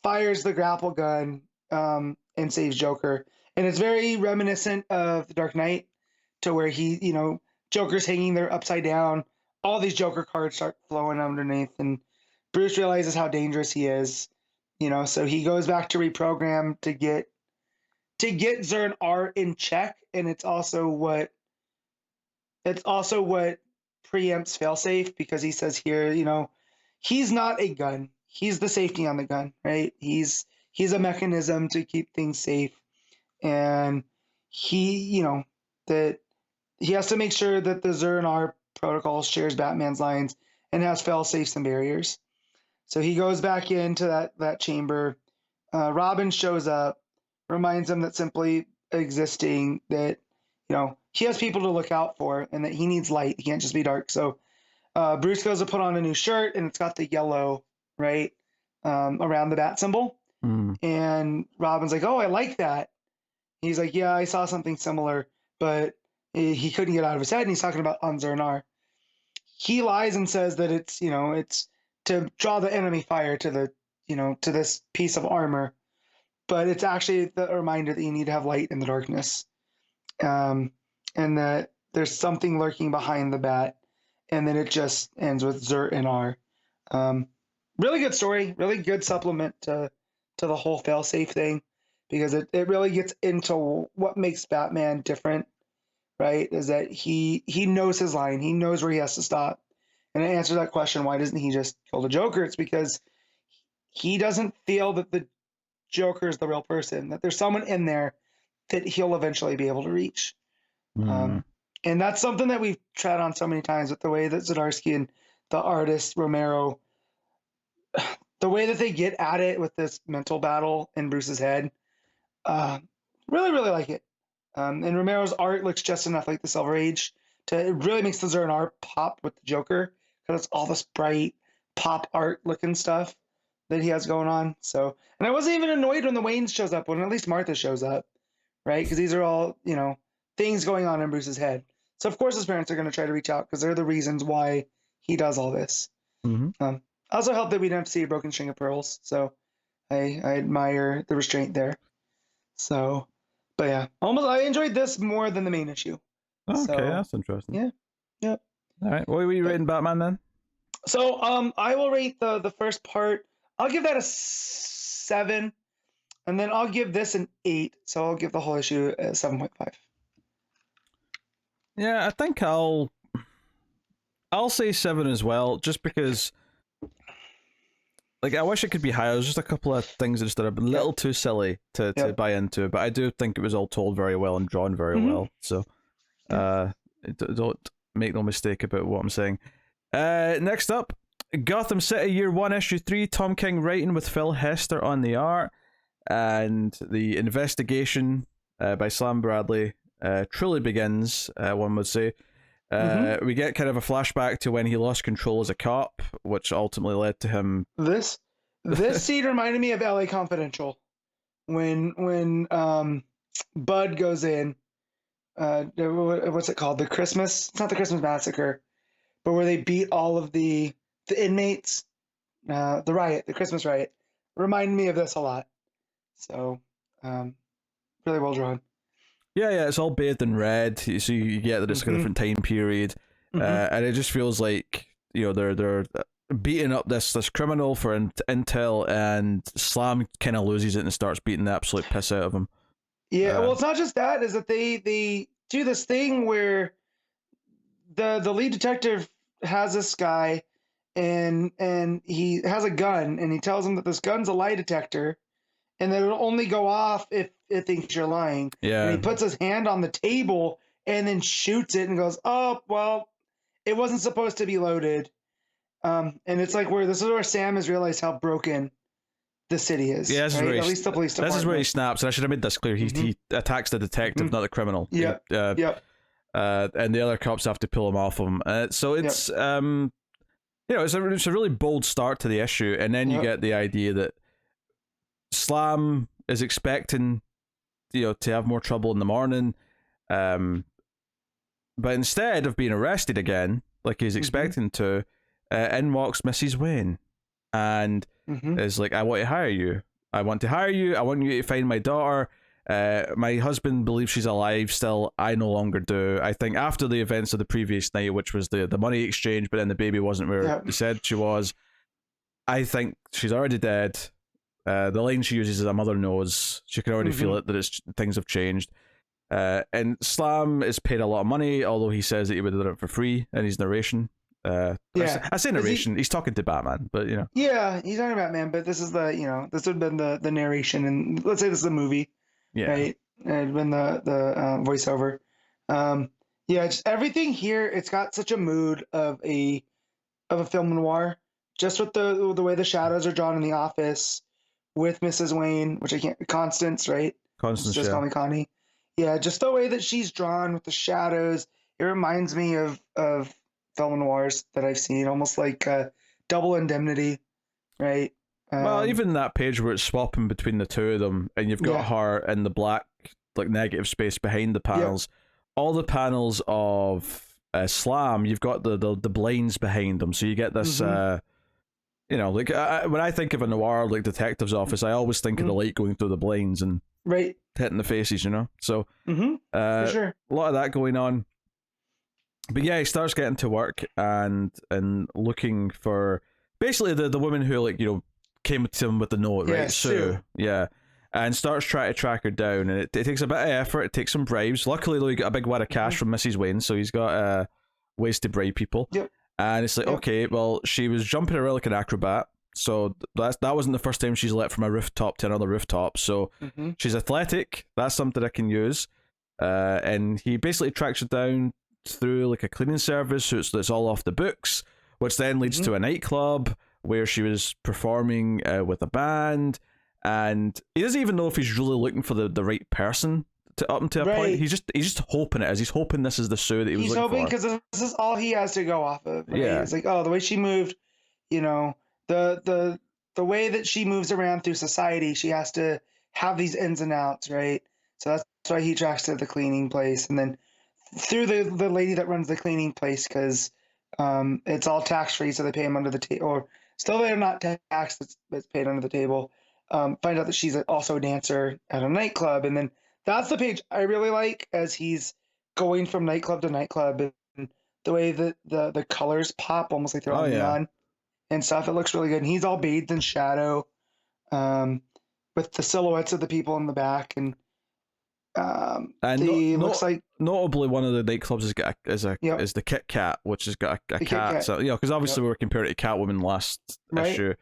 fires the grapple gun, and saves Joker. And it's very reminiscent of The Dark Knight, to where he, Joker's hanging there upside down. All these Joker cards start flowing underneath, and Bruce realizes how dangerous he is, so he goes back to reprogram to get Zern-R in check, and it's also what preempts Failsafe, because he says here, he's not a gun. He's the safety on the gun, right? He's he's a mechanism to keep things safe, and that he has to make sure that the Zur-En-Arrh protocol shares Batman's lines and has fail safes and barriers. So he goes back into that chamber. Robin shows up, reminds him that simply existing, that he has people to look out for, and that he needs light. He can't just be dark. So Bruce goes to put on a new shirt, and it's got the yellow right around the bat symbol. And Robin's like, "Oh, I like that." He's like, "Yeah, I saw something similar, but he couldn't get out of his head." And he's talking about on Zur-En-Arrh. He lies and says that it's to draw the enemy fire to the to this piece of armor, but it's actually the reminder that you need to have light in the darkness, and that there's something lurking behind the bat. And then it just ends with Zur-En-Arrh. Really good story, really good supplement to the whole failsafe thing, because it really gets into what makes Batman different, right? Is that he knows his line, he knows where he has to stop. And to answer that question, why doesn't he just kill the Joker? It's because he doesn't feel that the Joker is the real person, that there's someone in there that he'll eventually be able to reach. And that's something that we've tried on so many times with the way that Zdarsky and the artist Romero, the way that they get at it with this mental battle in Bruce's head, really, really like it. And Romero's art looks just enough like the Silver Age it really makes the Zur-En-Arrh pop with the Joker, because it's all this bright pop art looking stuff that he has going on. So, and I wasn't even annoyed when the Waynes shows up, when at least Martha shows up, right? Because these are all, things going on in Bruce's head. So of course his parents are going to try to reach out, because they're the reasons why he does all this. Also helped that we didn't have to see a broken string of pearls. So I admire the restraint there. So, but yeah, I enjoyed this more than the main issue. Okay, so, that's interesting. Yeah. Yep. All right. What were you rating Batman then? So I will rate the first part. I'll give that a 7, and then I'll give this an 8. So I'll give the whole issue a 7.5. Yeah, I think I'll say 7 as well, just because, like, I wish it could be higher. There's just a couple of things that are a little too silly to buy into, but I do think it was all told very well and drawn very well. So, don't make no mistake about what I'm saying. Next up, Gotham City Year 1, Issue 3, Tom King writing with Phil Hester on the art, and the investigation by Slam Bradley truly begins, one would say. We get kind of a flashback to when he lost control as a cop, which ultimately led to him... This scene reminded me of LA Confidential, when Bud goes in, what's it called? It's not the Christmas Massacre, but where they beat all of the inmates, the Christmas riot. Reminded me of this a lot. So, really well drawn. Yeah, it's all bathed in red, so you get that it's a different time period, and it just feels like they're beating up this criminal for intel, and Slam kind of loses it and starts beating the absolute piss out of him. Yeah, well, it's not just that. Is that they do this thing where the lead detective has this guy, and he has a gun, and he tells him that this gun's a lie detector, and that it'll only go off if it thinks you're lying. Yeah. And he puts his hand on the table and then shoots it and goes, "Oh, well, it wasn't supposed to be loaded." And it's like this is where Sam has realized how broken the city is. Yeah, right? At least the police department. This is where he snaps, and I should have made this clear. He attacks the detective, not the criminal. Yeah. And the other cops have to pull him off him. So it's it's a really bold start to the issue, and then you get the idea that Slam is expecting to have more trouble in the morning, but instead of being arrested again like he's expecting to, in walks Mrs. Wayne, and is like, I want to hire you. I want you to find my daughter. My husband believes she's alive still. I no longer do. I think after the events of the previous night, which was the money exchange, but then the baby wasn't where they said she was, I think she's already dead. The line she uses is, "A mother knows." She can already feel it, that things have changed. And Slam is paid a lot of money, although he says that he would have done it for free in his narration. Yeah. I say narration. He's talking to Batman, but you know. Yeah, he's talking about Batman, but this is the this would have been the narration, and let's say this is a movie, Yeah. right? It had been the voiceover. Yeah, just everything here. It's got such a mood of a film noir, just with the way the shadows are drawn in the office, with Mrs. Wayne, which I can't Constance, right? Constance, Just yeah. call me Connie. Yeah, just the way that she's drawn with the shadows. It reminds me of film noirs that I've seen, almost like Double Indemnity, right? Well, even that page where it's swapping between the two of them, and you've got her in the black, like negative space behind the panels. All the panels of Slam, you've got the blinds behind them, so you get this. You know, like when I think of a noir like detective's office, I always think of the light going through the blinds and hitting the faces. You know, so for sure, a lot of that going on. But yeah, he starts getting to work and looking for basically the woman who, like, you know, came to him with the note, right? Sue. Yeah. And starts trying to track her down, and it takes a bit of effort. It takes some bribes. Luckily, though, he got a big wad of cash from Mrs. Wayne, so he's got ways to bribe people. And it's like, okay, well, she was jumping around like an acrobat, so that wasn't the first time she's leapt from a rooftop to another rooftop. So she's athletic. That's something I can use. And he basically tracks her down through like a cleaning service, so it's all off the books, which then leads to a nightclub where she was performing with a band. And he doesn't even know if he's really looking for the right person up until a point. He's just hoping it is. He's hoping this is the Sue that he was looking for. He's hoping because this is all he has to go off of. Right? Yeah, it's like, oh, the way she moved, you know, the way that she moves around through society, she has to have these ins and outs, right? So that's why he tracks to the cleaning place, and then through the lady that runs the cleaning place, because it's all tax free, so they pay him under the table, or still they're not taxed, it's paid under the table. Find out that she's also a dancer at a nightclub, and then that's the page I really like, as he's going from nightclub to nightclub, and the way that the colors pop, almost like they're on neon and stuff. It looks really good, and he's all bathed in shadow, with the silhouettes of the people in the back, and looks like notably one of the nightclubs is the Kit Kat, which has got a cat. So because obviously we were comparing it to Catwoman last issue.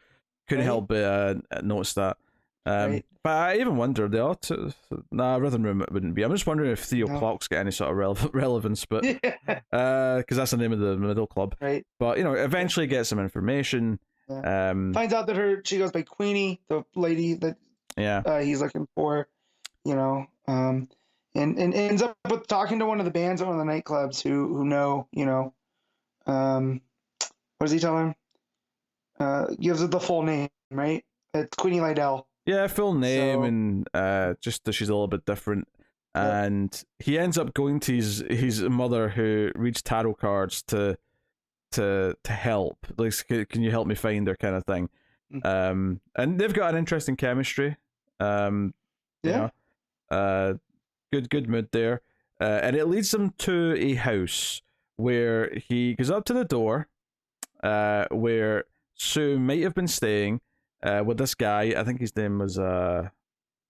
Couldn't help but notice that. But I even wonder, they ought to. Nah, Rhythm Room it wouldn't be. I'm just wondering if Theo Clock's got any sort of relevance, but because that's the name of the middle club. Right. But you know, eventually get some information. Finds out that she goes by Queenie, the lady that he's looking for. You know, and ends up with talking to one of the bands at one of the nightclubs who know, you know, what does he tell him? Gives it the full name, right? It's Queenie Lydell. Yeah, full name, and just that she's a little bit different. And he ends up going to his mother, who reads tarot cards to help. Like, can you help me find her, kind of thing. And they've got an interesting chemistry. You know, good mood there. And it leads them to a house where he goes up to the door, where Sue might have been staying with this guy. I think his name was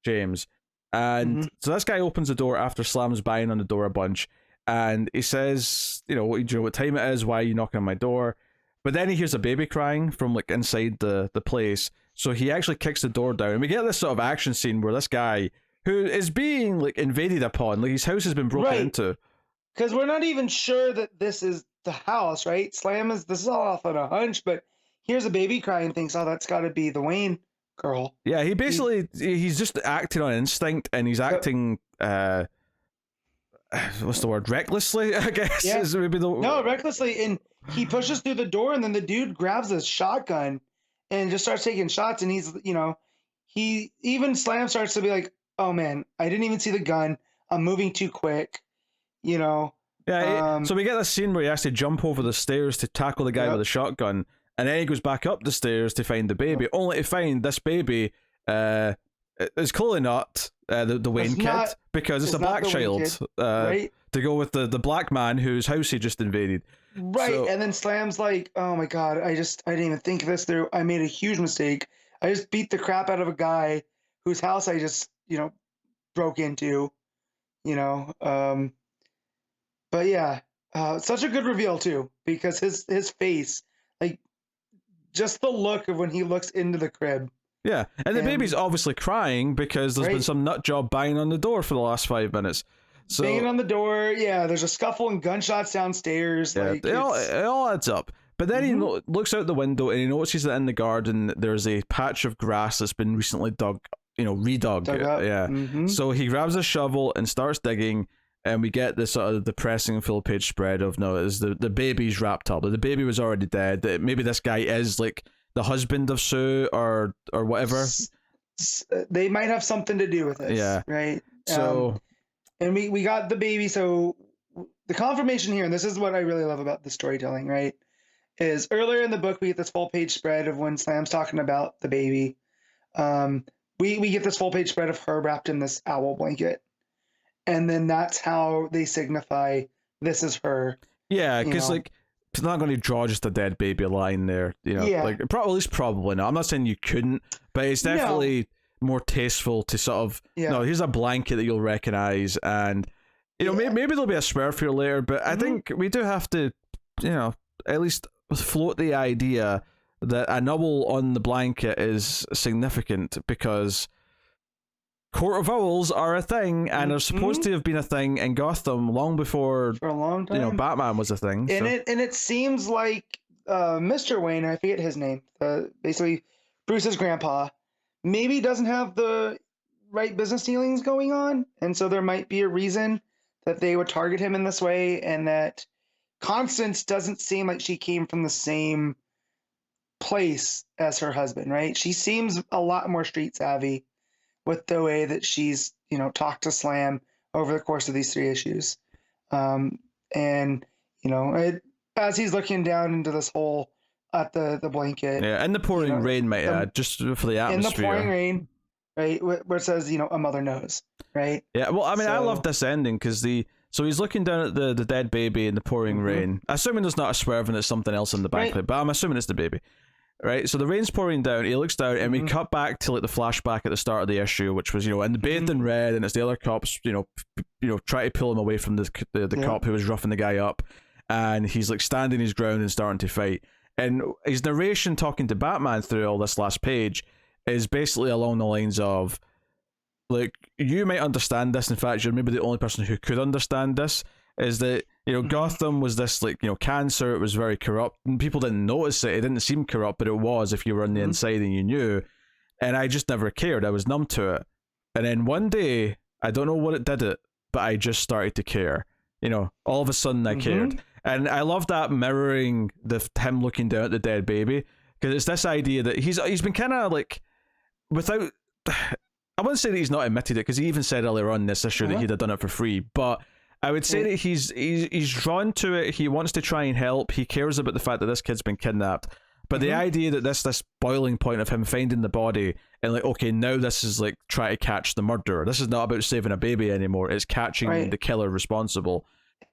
James. And so this guy opens the door after Slam's banging on the door a bunch, and he says, you know what time it is, why are you knocking on my door? But then he hears a baby crying from like inside the place, so he actually kicks the door down, and we get this sort of action scene where this guy, who is being like invaded upon, like his house has been broken into, because we're not even sure that this is the house, right? This is all off on a hunch, but here's a baby crying, thinks, oh, that's got to be the Wayne girl. Yeah, he basically he's just acting on instinct, and he's acting what's the word, recklessly, I guess. Yeah. Is maybe No, recklessly, and he pushes through the door, and then the dude grabs a shotgun and just starts taking shots, and he's, you know, he even Slam starts to be like, oh man, I didn't even see the gun, I'm moving too quick, you know. So we get this scene where he has to jump over the stairs to tackle the guy with a shotgun, and then he goes back up the stairs to find the baby, only to find this baby is clearly not the Wayne kid, because it's a black child, to go with the black man whose house he just invaded. Right, so, and then Slam's like, oh my god, I didn't even think this through. I made a huge mistake. I just beat the crap out of a guy whose house I just, you know, broke into, you know. But yeah, Such a good reveal too, because his face, like just the look of when he looks into the crib. Yeah, and the baby's obviously crying because there's been some nut job banging on the door for the last 5 minutes. So, banging on the door, yeah. There's a scuffle and gunshots downstairs. Yeah, like it all adds up. But then he looks out the window and he notices that in the garden there's a patch of grass that's been recently redug. Yeah. So he grabs a shovel and starts digging, and we get this sort of depressing full page spread of the baby's wrapped up. The baby was already dead. Maybe this guy is like the husband of Sue or whatever. They might have something to do with this. Yeah. Right. So and we got the baby. So the confirmation here, and this is what I really love about the storytelling, right? Is earlier in the book we get this full page spread of when Slam's talking about the baby. We get this full page spread of her wrapped in this owl blanket, and then that's how they signify this is her. Yeah, because like it's not going to draw just a dead baby lying there, like at least probably not. I'm not saying you couldn't, but it's definitely more tasteful to sort of no, here's a blanket that you'll recognize, and maybe there'll be a swear for you later, but I think we do have to at least float the idea that a nubble on the blanket is significant, because Court of Owls are a thing, and are supposed to have been a thing in Gotham long before for a long time. Batman was a thing. And it seems like Mr. Wayne, I forget his name, basically Bruce's grandpa, maybe doesn't have the right business dealings going on, and so there might be a reason that they would target him in this way, and that Constance doesn't seem like she came from the same place as her husband, right? She seems a lot more street savvy with the way that she's, talked to Slam over the course of these 3 issues. And, as he's looking down into this hole at the blanket. Yeah, and the pouring rain, might add, just for the atmosphere. In the pouring rain, right, where it says, a mother knows, right? Yeah, well, I mean, I love this ending because so he's looking down at the dead baby in the pouring rain. Assuming there's not a swerve and it's something else in the backlit, but I'm assuming it's the baby. Right, so the rain's pouring down, he looks down, and we cut back to like the flashback at the start of the issue, which was, and bathed in red, and it's the other cops, try to pull him away from the cop who was roughing the guy up, and he's like standing his ground and starting to fight. And his narration talking to Batman through all this last page is basically along the lines of, like, you might understand this, in fact, you're maybe the only person who could understand this, is that, Gotham was this, like, cancer, it was very corrupt, and people didn't notice it didn't seem corrupt, but it was if you were on the inside and you knew, and I just never cared, I was numb to it. And then one day, I don't know what it did but I just started to care. All of a sudden I cared. And I love that mirroring him looking down at the dead baby, because it's this idea that he's been kind of like, without, I wouldn't say that he's not admitted it, because he even said earlier on in this issue that he'd have done it for free, but I would say that he's drawn to it. He wants to try and help. He cares about the fact that this kid's been kidnapped. But the idea that this boiling point of him finding the body and like, okay, now this is like try to catch the murderer. This is not about saving a baby anymore. It's catching the killer responsible.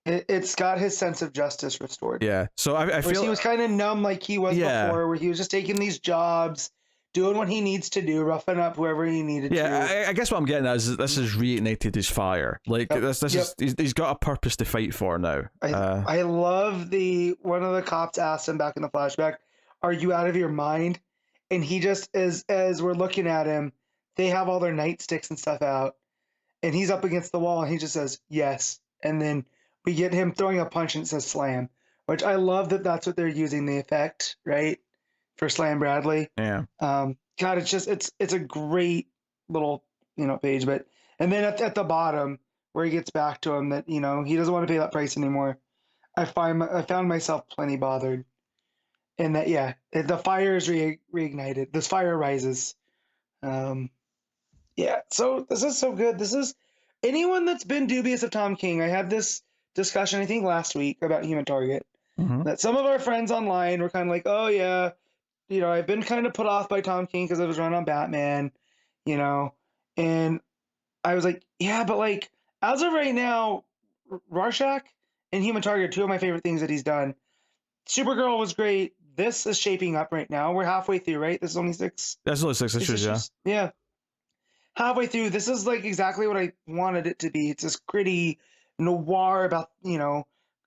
It's got his sense of justice restored. Yeah. So I feel he was kind of numb like he was before, where he was just taking these jobs, doing what he needs to do, roughing up whoever he needed to. Yeah, I guess what I'm getting at is this has reignited his fire. Like this is he's got a purpose to fight for now. I love one of the cops asked him back in the flashback, "Are you out of your mind?" And he just as we're looking at him, they have all their nightsticks and stuff out, and he's up against the wall, and he just says yes, and then we get him throwing a punch and it says slam, which I love that's what they're using the effect, right? For Slam Bradley. Yeah. God, it's just it's a great little page, and then at the bottom where he gets back to him that he doesn't want to pay that price anymore. I found myself plenty bothered, and that the fire is reignited. This fire rises. So this is so good. This is anyone that's been dubious of Tom King. I had this discussion I think last week about Human Target. That some of our friends online were kind of like, oh yeah. I've been kind of put off by Tom King because I was running on Batman, and I was like, yeah, but like, as of right now, Rorschach and Human Target are 2 of my favorite things that he's done. Supergirl was great. This is shaping up right now. We're halfway through, right? This is only 6. That's only 6 issues, yeah. Yeah. Halfway through. This is like exactly what I wanted it to be. It's this gritty noir about,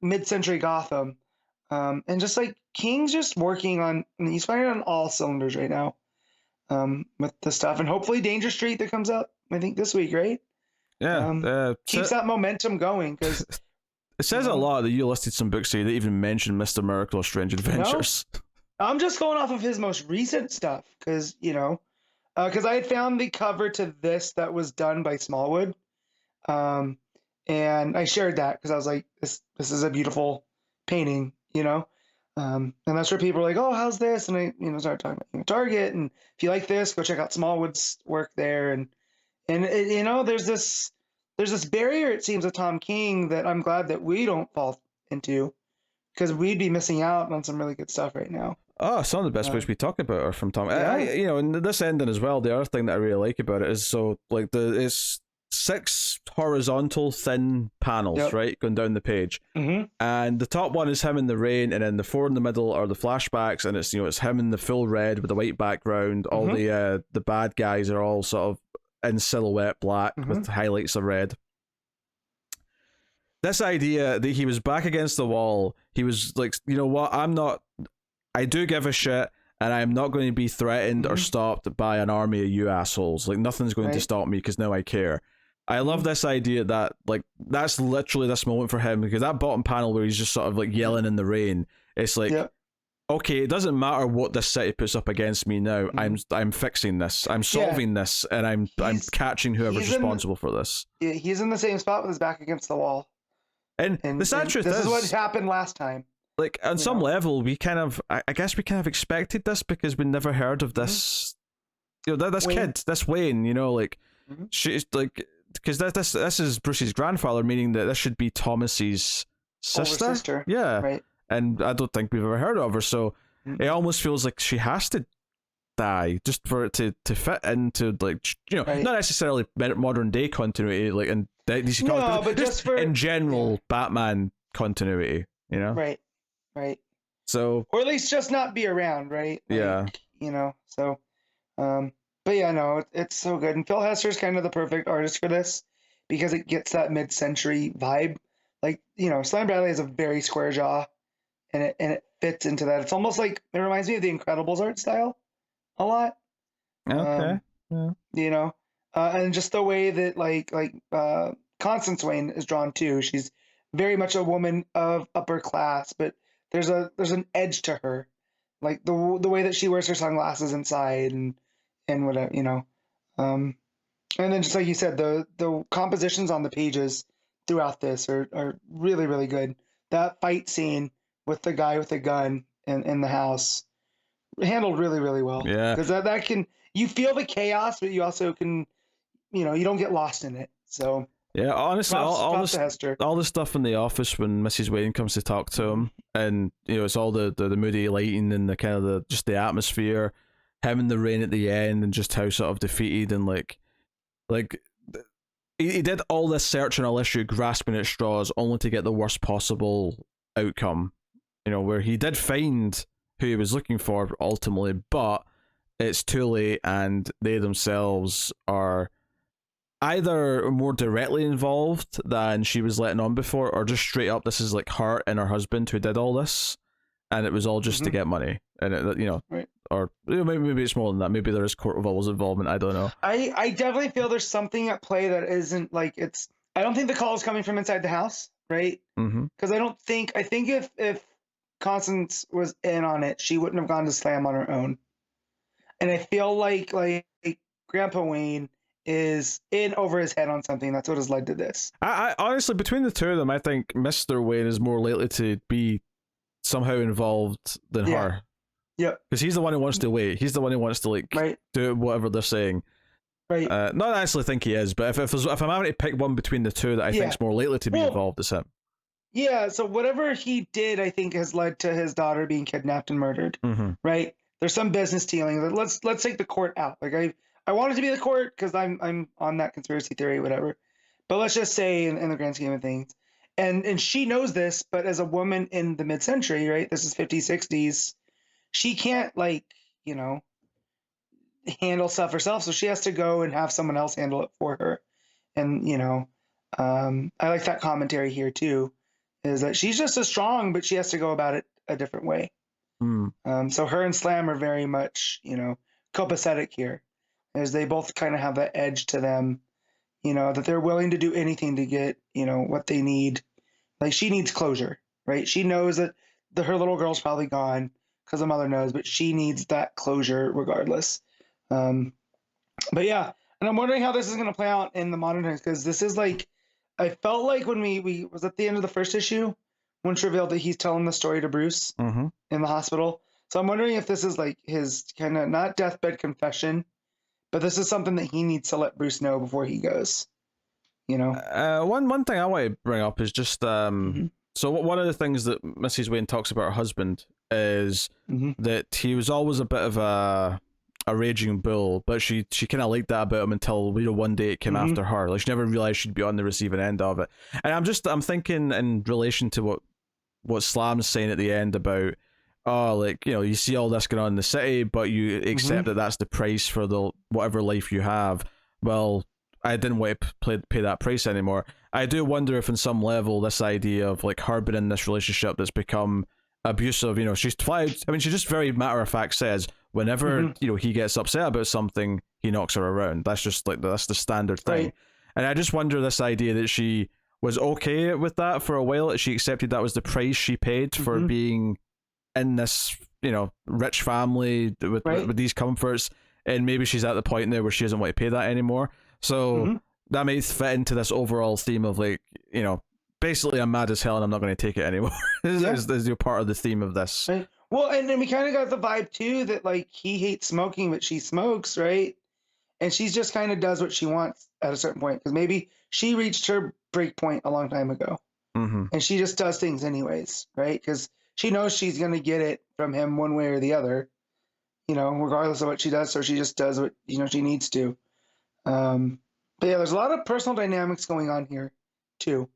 mid-century Gotham. And just like King's just working on, he's firing on all cylinders right now with the stuff. And hopefully Danger Street that comes out, I think this week, right? Yeah. Keeps that momentum going because it says a lot that you listed some books here that even mention Mr. Miracle or Strange Adventures. I'm just going off of his most recent stuff because, because I had found the cover to this that was done by Smallwood. And I shared that because I was like, this is a beautiful painting, and that's where people are like, oh, how's this? And I, started talking about Target, and if you like this, go check out Smallwood's work there. And there's this barrier, it seems, with Tom King that I'm glad that we don't fall into, because we'd be missing out on some really good stuff right now. Oh, some of the best books we talk about are from Tom. Yeah. And this ending as well, the other thing that I really like about it is it's 6 horizontal thin panels, right, going down the page. Mm-hmm. And the top one is him in the rain, and then the 4 in the middle are the flashbacks, and it's it's him in the full red with a white background. All the bad guys are all sort of in silhouette black with highlights of red. This idea that he was back against the wall, he was like, you know what, I do give a shit, and I'm not going to be threatened or stopped by an army of you assholes. Like, nothing's going to stop me because now I care. I love this idea that, like, that's literally this moment for him, because that bottom panel where he's just sort of like yelling in the rain, it's like, okay, it doesn't matter what this city puts up against me now. I'm fixing this. I'm solving this, and I'm catching whoever's responsible for this. Yeah, he's in the same spot with his back against the wall. And the sad truth is, this is what happened last time. Like, on some level, we kind of, I guess we kind of expected this because we never heard of this, this Wayne. Kid, this Wayne, like, she's like, because this is Bruce's grandfather, meaning that this should be Thomas's sister. Yeah. Right. And I don't think we've ever heard of her, so it almost feels like she has to die just for it to fit into, like, not necessarily modern day continuity, like in DC Comics, but just for in general Batman continuity, Right. So, or at least just not be around, right? So, but yeah, no, it's so good. And Phil Hester's kind of the perfect artist for this because it gets that mid-century vibe. Like, Slam Bradley has a very square jaw, and it fits into that. It's almost like, it reminds me of the Incredibles art style a lot. Okay. And just the way that Constance Wayne is drawn too. She's very much a woman of upper class, but there's an edge to her, like the way that she wears her sunglasses inside and whatever, and then just like you said, the compositions on the pages throughout this are really, really good. That fight scene with the guy with the gun in the house, handled really, really well. Yeah, because that can, you feel the chaos, but you also can, you don't get lost in it. So yeah, honestly, all the stuff in the office when Mrs. Wayne comes to talk to him, and it's all the moody lighting and the kind of just the atmosphere, him in the rain at the end, and just how sort of defeated and like he did all this search and all issue grasping at straws only to get the worst possible outcome, where he did find who he was looking for ultimately, but it's too late, and they themselves are either more directly involved than she was letting on before, or just straight up, this is like her and her husband who did all this, and it was all just to get money, and right. Or maybe it's more than that. Maybe there is Court of Owl's involvement. I don't know. I definitely feel there's something at play that isn't like it's. I don't think the call is coming from inside the house, right? Because I think if Constance was in on it, she wouldn't have gone to Slam on her own, and I feel like Grandpa Wayne is in over his head on something. That's what has led to this. I honestly, between the two of them, I think Mr. Wayne is more likely to be somehow involved than her. Yeah, because he's the one who wants to wait. He's the one who wants to do whatever they're saying. Right. Not that I actually think he is, but if I'm having to pick one between the two that I think is more likely to be involved, is him. Yeah. So whatever he did, I think, has led to his daughter being kidnapped and murdered. Right. There's some business dealing. Let's take the court out. Like I want it to be the court because I'm on that conspiracy theory, whatever. But let's just say in the grand scheme of things, and she knows this, but as a woman in the mid-century, right? This is 50s, 60s. She can't handle stuff herself, so she has to go and have someone else handle it for her. And I like that commentary here too. is that she's just as strong, but she has to go about it a different way. Mm. So her and Slam are very much, copacetic here, as they both kind of have that edge to them, that they're willing to do anything to get, what they need. Like she needs closure, right? She knows that her little girl's probably gone because the mother knows, but she needs that closure regardless. But yeah, and I'm wondering how this is going to play out in the modern times, because this is like, I felt like when we was at the end of the first issue, when it's revealed that he's telling the story to Bruce in the hospital. So I'm wondering if this is like his kind of not deathbed confession, but this is something that he needs to let Bruce know before he goes. One thing I want to bring up is just so one of the things that Mrs. Wayne talks about her husband is that he was always a bit of a raging bull, but she kind of liked that about him until one day it came after her. Like she never realized she'd be on the receiving end of it. And I'm thinking in relation to what Slam's saying at the end about, you see all this going on in the city, but you accept that that's the price for the whatever life you have. Well, I didn't want to pay that price anymore. I do wonder if in some level this idea of like her being in this relationship that's become abusive, she's flat. I mean, she just very matter of fact says whenever he gets upset about something, he knocks her around. That's just like that's the standard thing. Right. And I just wonder this idea that she was okay with that for a while, that she accepted that was the price she paid for being in this rich family with these comforts, and maybe she's at the point there where she doesn't want to pay that anymore. So that may fit into this overall theme of like, basically I'm mad as hell and I'm not going to take it anymore. is your part of the theme of this. Right. Well, and then we kind of got the vibe too that like he hates smoking, but she smokes, right? And she just kind of does what she wants at a certain point, because maybe she reached her break point a long time ago, and she just does things anyways, right? Because she knows she's going to get it from him one way or the other, regardless of what she does. So she just does what she needs to. But yeah, there's a lot of personal dynamics going on here too.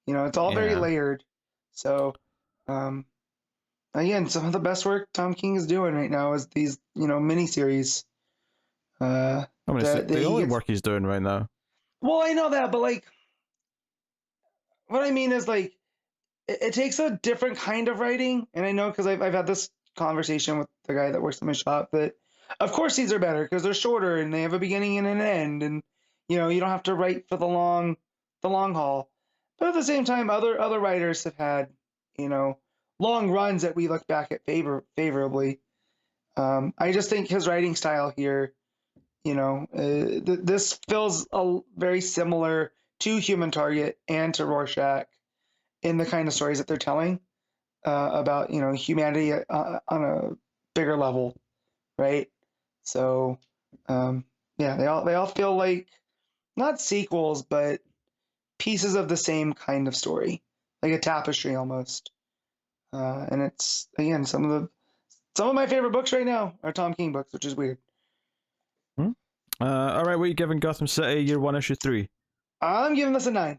It's all very layered. So again, some of the best work Tom King is doing right now is these miniseries. The only work he's doing right now. Well, I know that, but like, what I mean is like, it takes a different kind of writing, and I know because I've had this conversation with the guy that works in my shop that, of course, these are better because they're shorter and they have a beginning and an end, and you don't have to write for the long haul. But at the same time, other writers have had long runs that we look back at favorably. I just think his writing style here, this feels very similar to Human Target and to Rorschach in the kind of stories that they're telling about humanity on a bigger level, right? So they all feel like not sequels, but pieces of the same kind of story, like a tapestry almost. And it's again some of my favorite books right now are Tom King books, which is weird. All right, what are you giving Gotham City Year 1, Issue 3? I'm giving this a 9.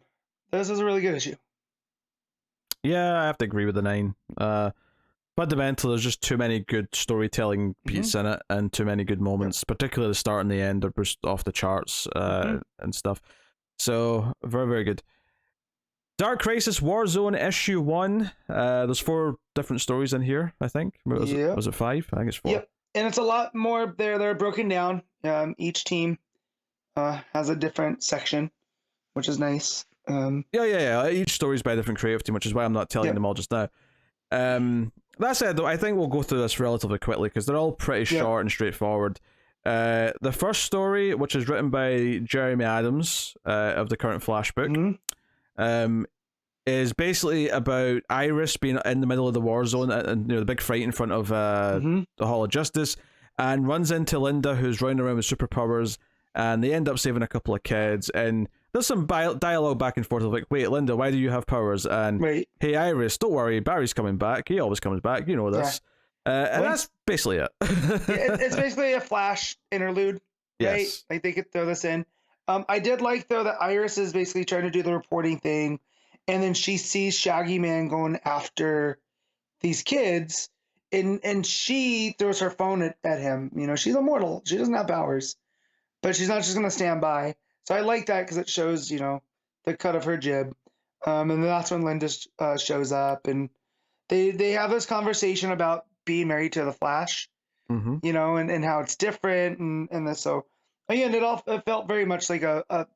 This is a really good issue. Yeah, I have to agree with the 9. Fundamentally, there's just too many good storytelling beats in it, and too many good moments, particularly the start and the end are just off the charts and stuff. So, very, very good. Dark Crisis Warzone Issue 1. There's 4 different stories in here, I think. Was it 5? I think it's 4. Yep. And it's a lot more. They're broken down. Each team has a different section, which is nice. Yeah. Each story's by a different creative team, which is why I'm not telling them all just now. That said, though, I think we'll go through this relatively quickly because they're all pretty short and straightforward. The first story, which is written by Jeremy Adams of the current Flash book, is basically about Iris being in the middle of the war zone and the big fight in front of the Hall of Justice, and runs into Linda, who's running around with superpowers, and they end up saving a couple of kids. And there's some dialogue back and forth of like, wait, Linda, why do you have powers? And hey, Iris, don't worry, Barry's coming back. He always comes back. You know this. And that's basically it. It's basically a Flash interlude, right? Yes. Like they could throw this in. I did like, though, that Iris is basically trying to do the reporting thing, and then she sees Shaggy Man going after these kids, and she throws her phone at him. She's immortal. She doesn't have powers, but she's not just going to stand by. So I like that because it shows, the cut of her jib. And then that's when Linda shows up, and they have this conversation about being married to the Flash, Mm-hmm. you know, and how it's different, and this. So again, it felt very much like a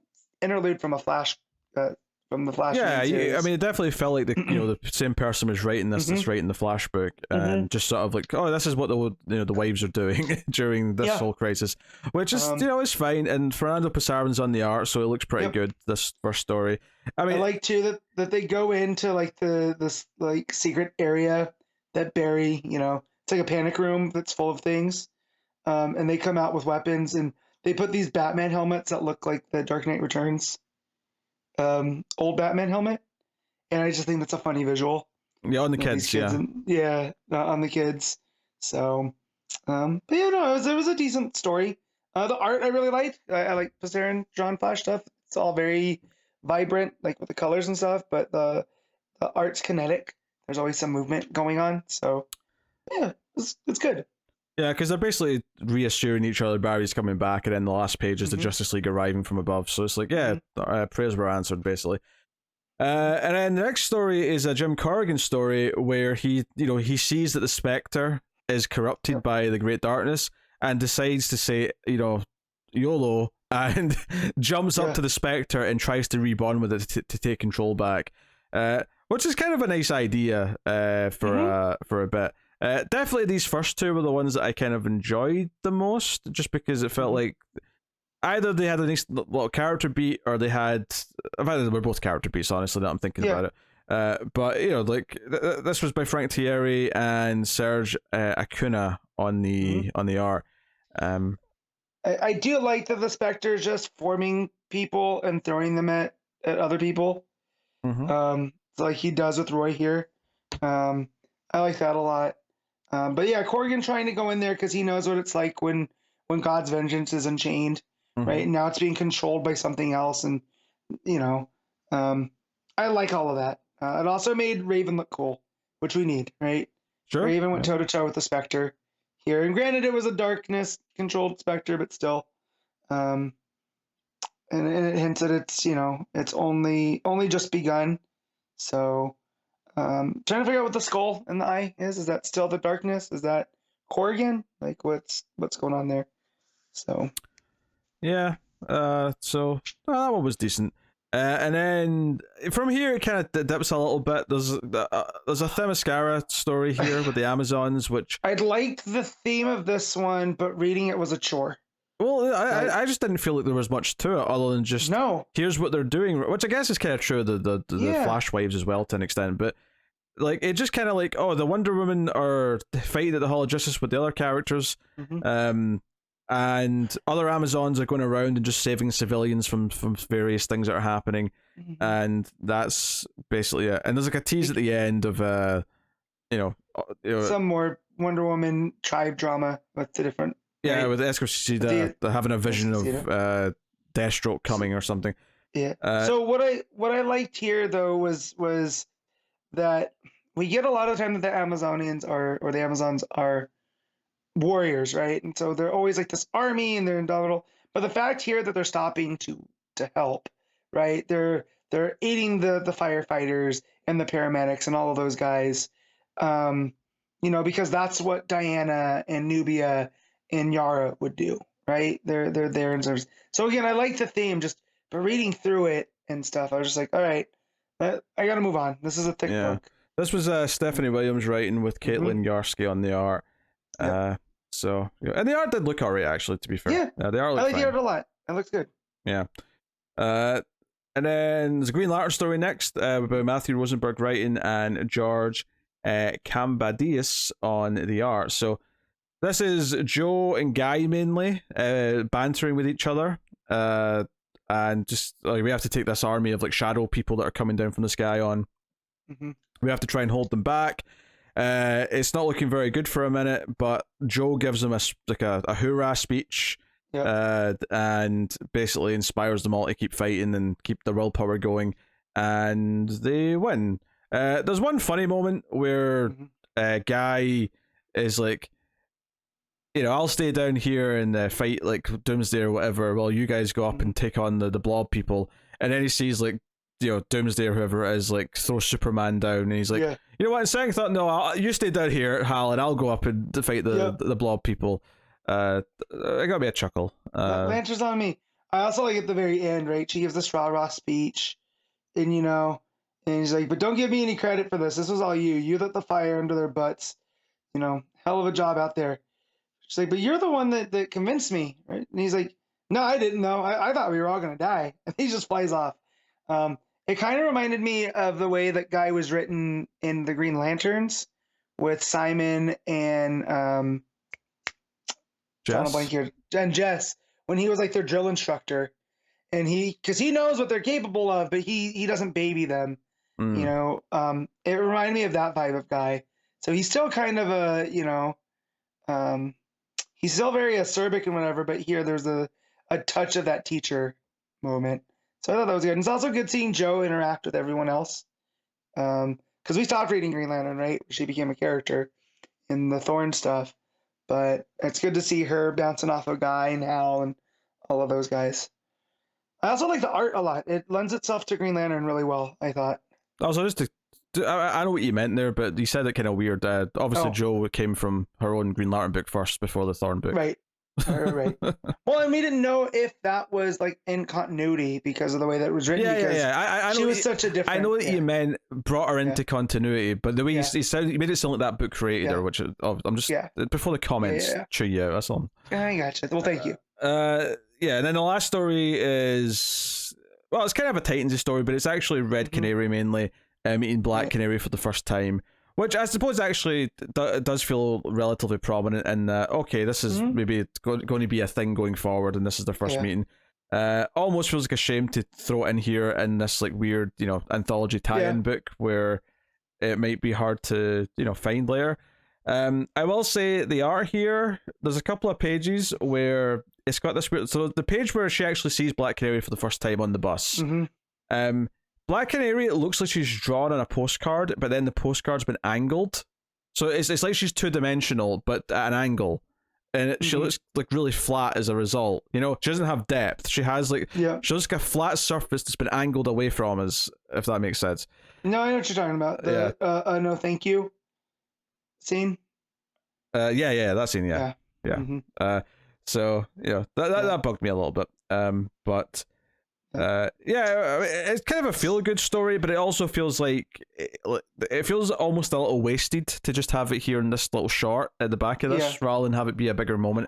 interlude from a Flash, from the Flash Yeah, series. I mean, it definitely felt like the same person was writing this that's writing the Flash book, and just sort of like, oh, this is what the wives are doing during this whole crisis, which is is fine. And Fernando Pesara's on the art, so it looks pretty good. This first story, I mean, I like too that they go into like this like secret area that Barry, it's like a panic room that's full of things, and they come out with weapons, and they put these Batman helmets that look like the Dark Knight Returns old Batman helmet, and I just think that's a funny visual. Yeah, on the kids, on the kids. So, but yeah, no, it was a decent story. The art I really liked. I like Pasarin drawn Flash stuff. It's all very vibrant, like with the colors and stuff. But the art's kinetic. There's always some movement going on. So, yeah, it's good. Yeah, because they're basically reassuring each other Barry's coming back, and then the last page is the Justice League arriving from above. So it's like, prayers were answered, basically. And then the next story is a Jim Corrigan story where he sees that the Spectre is corrupted by the Great Darkness and decides to say, YOLO, and jumps up to the Spectre and tries to rebond with it to take control back, which is kind of a nice idea for a bit. Definitely these first two were the ones that I kind of enjoyed the most, just because it felt like either they had a nice little character beat, or they had... Either they were both character beats, honestly, now I'm thinking about it. But, this was by Frank Thierry and Serge Acuna on the art. I do like that the Spectre is just forming people and throwing them at other people. So like he does with Roy here. I like that a lot. But yeah, Corrigan trying to go in there because he knows what it's like when God's vengeance is unchained, right? And now it's being controlled by something else, and I like all of that. It also made Raven look cool, which we need, right? Sure. Raven went toe to toe with the Spectre here, and granted, it was a darkness controlled Spectre, but still, and it hints that it's only just begun. So. Trying to figure out what the skull in the eye is. Is that still the darkness? Is that Corrigan? Like what's going on there? So yeah. So that one was decent. And then from here it kind of dips a little bit. There's a Themyscira story here with the Amazons, which I liked the theme of this one, but reading it was a chore. Well, I just didn't feel like there was much to it other than just here's what they're doing, which I guess is kind of true of the Flash Wives as well to an extent, but like it just kind of like, oh, the Wonder Woman are fighting at the Hall of Justice with the other characters, and other Amazons are going around and just saving civilians from various things that are happening, and that's basically it. And there's like a tease at the end of some more Wonder Woman tribe drama with the different. Yeah, with Escocida, they're having a vision of Deathstroke coming or something. Yeah. So what I liked here though was that we get a lot of the time that the Amazonians or the Amazons are warriors, right? And so they're always like this army and they're indomitable. But the fact here that they're stopping to help, right? They're aiding the firefighters and the paramedics and all of those guys, because that's what Diana and Nubia and Yara would do, right? They're there in service. So again, I like the theme, but reading through it and stuff, I was just like, all right, I got to move on. This is a thick book. This was Stephanie Williams writing with Caitlin Zdarsky on the art. So, and the art did look alright, actually, to be fair. Yeah, the art I like the art a lot. It looks good. Yeah. And then there's a Green Lantern story next, by Matthew Rosenberg writing and George Cambadius on the art. So this is Joe and Guy mainly bantering with each other, and just like we have to take this army of like shadow people that are coming down from the sky on. We have to try and hold them back. It's not looking very good for a minute, but Joe gives them a hoorah speech, and basically inspires them all to keep fighting and keep their willpower going, and they win. There's one funny moment where Guy is like, I'll stay down here and fight like Doomsday or whatever while you guys go up and take on the blob people. And then he sees like Doomsday or whoever it is, like, throws Superman down, and he's like, Yeah. you know what, instead I thought, no, you stay down here, Hal, and I'll go up and fight the blob people. It got me a chuckle. Lanterns on me. I also like at the very end, right? She gives this rah-rah speech, and and he's like, but don't give me any credit for this. This was all you. You lit the fire under their butts. Hell of a job out there. She's like, but you're the one that convinced me, right? And he's like, no, I didn't know. I thought we were all going to die. And he just flies off. It kind of reminded me of the way that guy was written in the Green Lanterns with Simon and Jess? And Jess, when he was like their drill instructor. And because he knows what they're capable of, but he doesn't baby them. It reminded me of that vibe of guy. So he's still kind of he's still very acerbic and whatever, but here there's a touch of that teacher moment. So I thought that was good. And it's also good seeing Jo interact with everyone else. Because we stopped reading Green Lantern, right? She became a character in the Thorn stuff. But it's good to see her bouncing off of Guy and Hal and all of those guys. I also like the art a lot. It lends itself to Green Lantern really well, I thought. Also, I know what you meant there, but you said it kind of weird. Obviously, Jo came from her own Green Lantern book first before the Thorn book. Right. Well, and we didn't know if that was like in continuity because of the way that it was written. I know she was such a different. I know that you meant brought her into continuity, but the way he made it sound like that book created her, which I'm just before the comments chew you out. That's all. I gotcha. Well, thank you. And then the last story is, well, it's kind of a Titans story, but it's actually Red Canary mainly meeting Black Canary for the first time, which I suppose actually does feel relatively prominent in that, okay, this is maybe going to be a thing going forward, and this is their first meeting. Almost feels like a shame to throw it in here in this like weird, anthology tie-in book where it might be hard to, find later. I will say the art here, there's a couple of pages where it's got this weird, so the page where she actually sees Black Canary for the first time on the bus. Black Canary, it looks like she's drawn on a postcard, but then the postcard's been angled. So it's like she's two-dimensional, but at an angle. And she looks like really flat as a result. She doesn't have depth. She has she looks like a flat surface that's been angled away from us, if that makes sense. No, I know what you're talking about. The no thank you scene. That scene, yeah. So, that bugged me a little bit. But it's kind of a feel-good story, but it also feels like it feels almost a little wasted to just have it here in this little short at the back of this rather than have it be a bigger moment.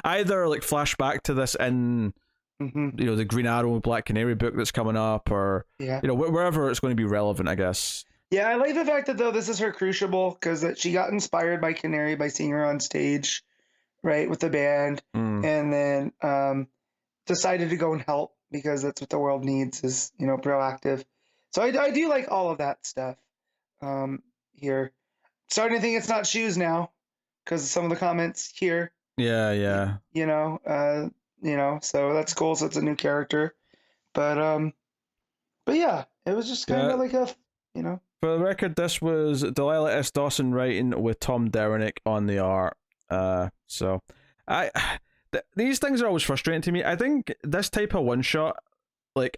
Either like flash back to this in the Green Arrow Black Canary book that's coming up, or wherever it's going to be relevant, I guess. Yeah, I like the fact that though this is her crucible, because she got inspired by Canary by seeing her on stage, right, with the band, and then decided to go and help because that's what the world needs is proactive. So I do like all of that stuff here. Starting to think it's not shoes now because of some of the comments here. Yeah. So that's cool. So it's a new character, but yeah, it was just kind of like a For the record, this was Delilah S. Dawson writing with Tom Derenick on the art. So these things are always frustrating to me. I think this type of one shot,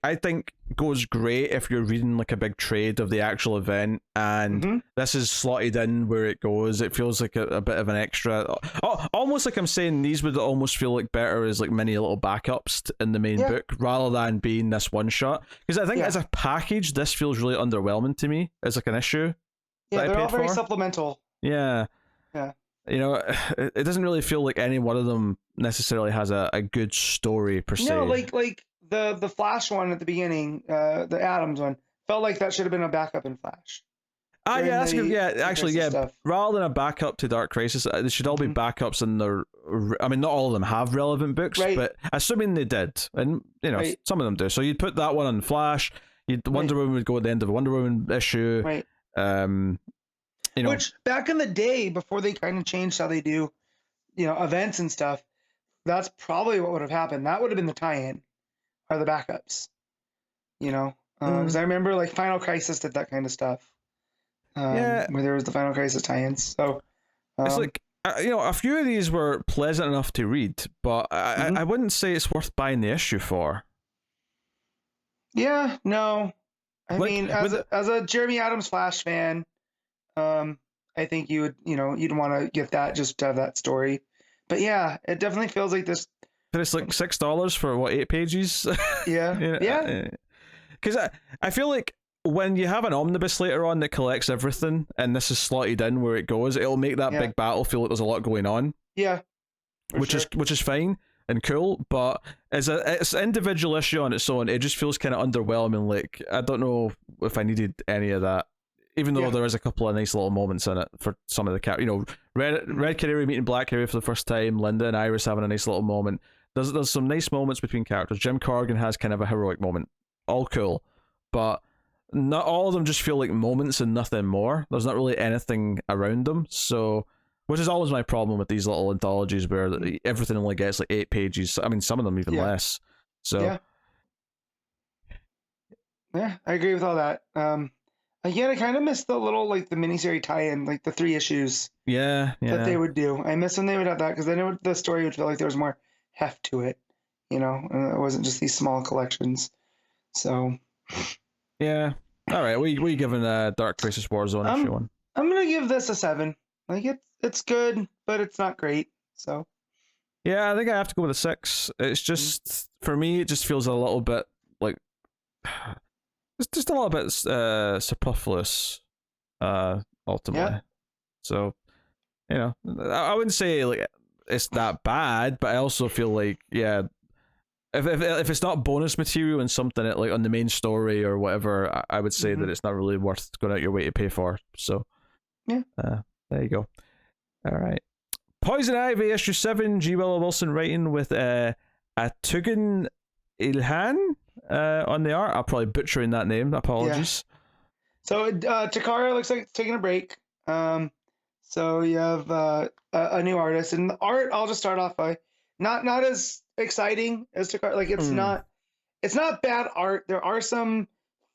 I think goes great if you're reading like a big trade of the actual event, and this is slotted in where it goes. It feels like a bit of an extra. Almost like I'm saying these would almost feel like better as like many little backups in the main book rather than being this one shot. Because I think as a package, this feels really underwhelming to me as like an issue. Yeah, they're all very supplemental. Yeah. It doesn't really feel like any one of them necessarily has a good story per se. No, like the Flash one at the beginning, the Adams one, felt like that should have been a backup in Flash. That's good. Yeah, actually, stuff. Rather than a backup to Dark Crisis, they should all be backups in their. I mean, not all of them have relevant books, but assuming they did, and some of them do. So you'd put that one on Flash. Wonder Woman would go at the end of a Wonder Woman issue. Right. Which back in the day, before they kind of changed how they do, events and stuff, that's probably what would have happened. That would have been the tie-in, or the backups. Because I remember like Final Crisis did that kind of stuff. Where there was the Final Crisis tie-ins. So it's like a few of these were pleasant enough to read, but I wouldn't say it's worth buying the issue for. Yeah, no. I Like mean, with as a Jeremy Adams Flash fan, I think you would, you'd want to get that just to have that story. But yeah, it definitely feels like this. but it's like $6 for what, 8 pages? Yeah, yeah, Because I feel like when you have an omnibus later on that collects everything, and this is slotted in where it goes, it'll make that Yeah. big battle feel like there's a lot going on. yeah. Which is fine and cool, but as it's an individual issue on its own, it just feels kind of underwhelming. Like, I don't know if I needed any of that, even though there is a couple of nice little moments in it for some of the Red Canary meeting Black Canary for the first time, Linda and Iris having a nice little moment. There's some nice moments between characters. Jim Corrigan has kind of a heroic moment, all cool, but not all of them just feel like moments and nothing more. There's not really anything around them, so. Which is always my problem with these little anthologies where everything only gets like 8 pages. I mean, some of them even less. So yeah, I agree with all that. Again, I kind of missed the little like the miniseries tie-in, like the 3 issues. Yeah. That they would do. I miss when they would have that because then the story would feel like there was more heft to it, and it wasn't just these small collections. So yeah. All right, what are you giving Dark Crisis Warzone issue 1? I'm gonna give this a 7. Like it's good, but it's not great. So yeah, I think I have to go with a 6. It's just for me, it just feels a little bit like it's just a little bit superfluous. Ultimately, so I wouldn't say like it's that bad, but I also feel like if it's not bonus material and something like on the main story or whatever, I would say that it's not really worth going out your way to pay for. So yeah, there you go. All right, Poison Ivy issue 7, WIllow Wilson writing with Atagun Ilhan on the art. I'm probably butchering that name. Apologies. So Takara looks like it's taking a break. So you have a new artist, and the art I'll just start off by not as exciting as Takara. Like it's not bad art. There are some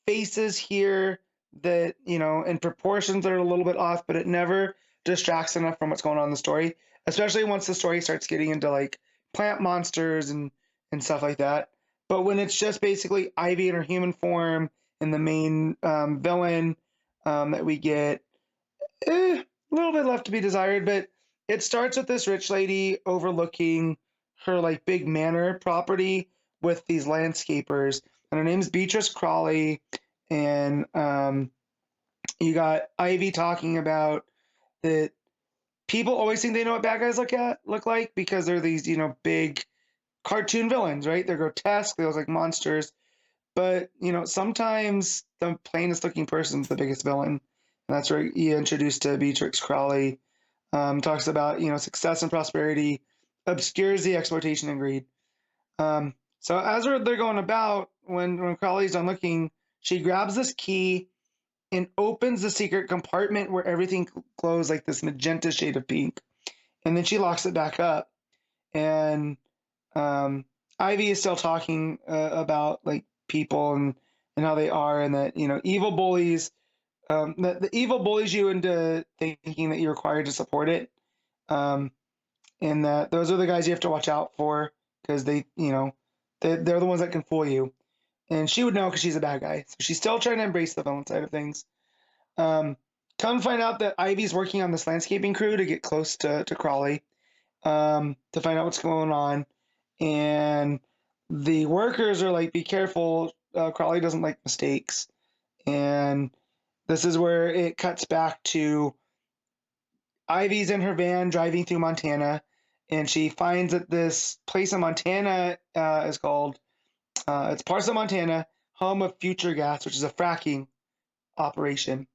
faces here that in proportions that are a little bit off, but it never distracts enough from what's going on in the story, especially once the story starts getting into like plant monsters and stuff like that. But when it's just basically Ivy in her human form and the main villain that we get, a little bit left to be desired. But it starts with this rich lady overlooking her like big manor property with these landscapers, and her name's Beatrice Crawley, and you got Ivy talking about that people always think they know what bad guys look like because they're these big cartoon villains, right? They're grotesque, they look like monsters, but sometimes the plainest looking person's the biggest villain, and that's where you introduced to Beatrix Crawley. Talks about success and prosperity obscures the exploitation and greed. So as they're going about, when Crowley's done looking, she grabs this key and opens the secret compartment where everything glows like this magenta shade of pink, and then she locks it back up. And Ivy is still talking about like people and how they are, and that evil bullies. The evil bullies you into thinking that you're required to support it, and that those are the guys you have to watch out for because they're the ones that can fool you. And she would know because she's a bad guy. So she's still trying to embrace the villain side of things. Come find out that Ivy's working on this landscaping crew to get close to Crawley, to find out what's going on. And the workers are like, be careful, Crawley doesn't like mistakes. And this is where it cuts back to Ivy's in her van driving through Montana, and she finds that this place in Montana is called it's Parsa, Montana, home of Future Gas, which is a fracking operation.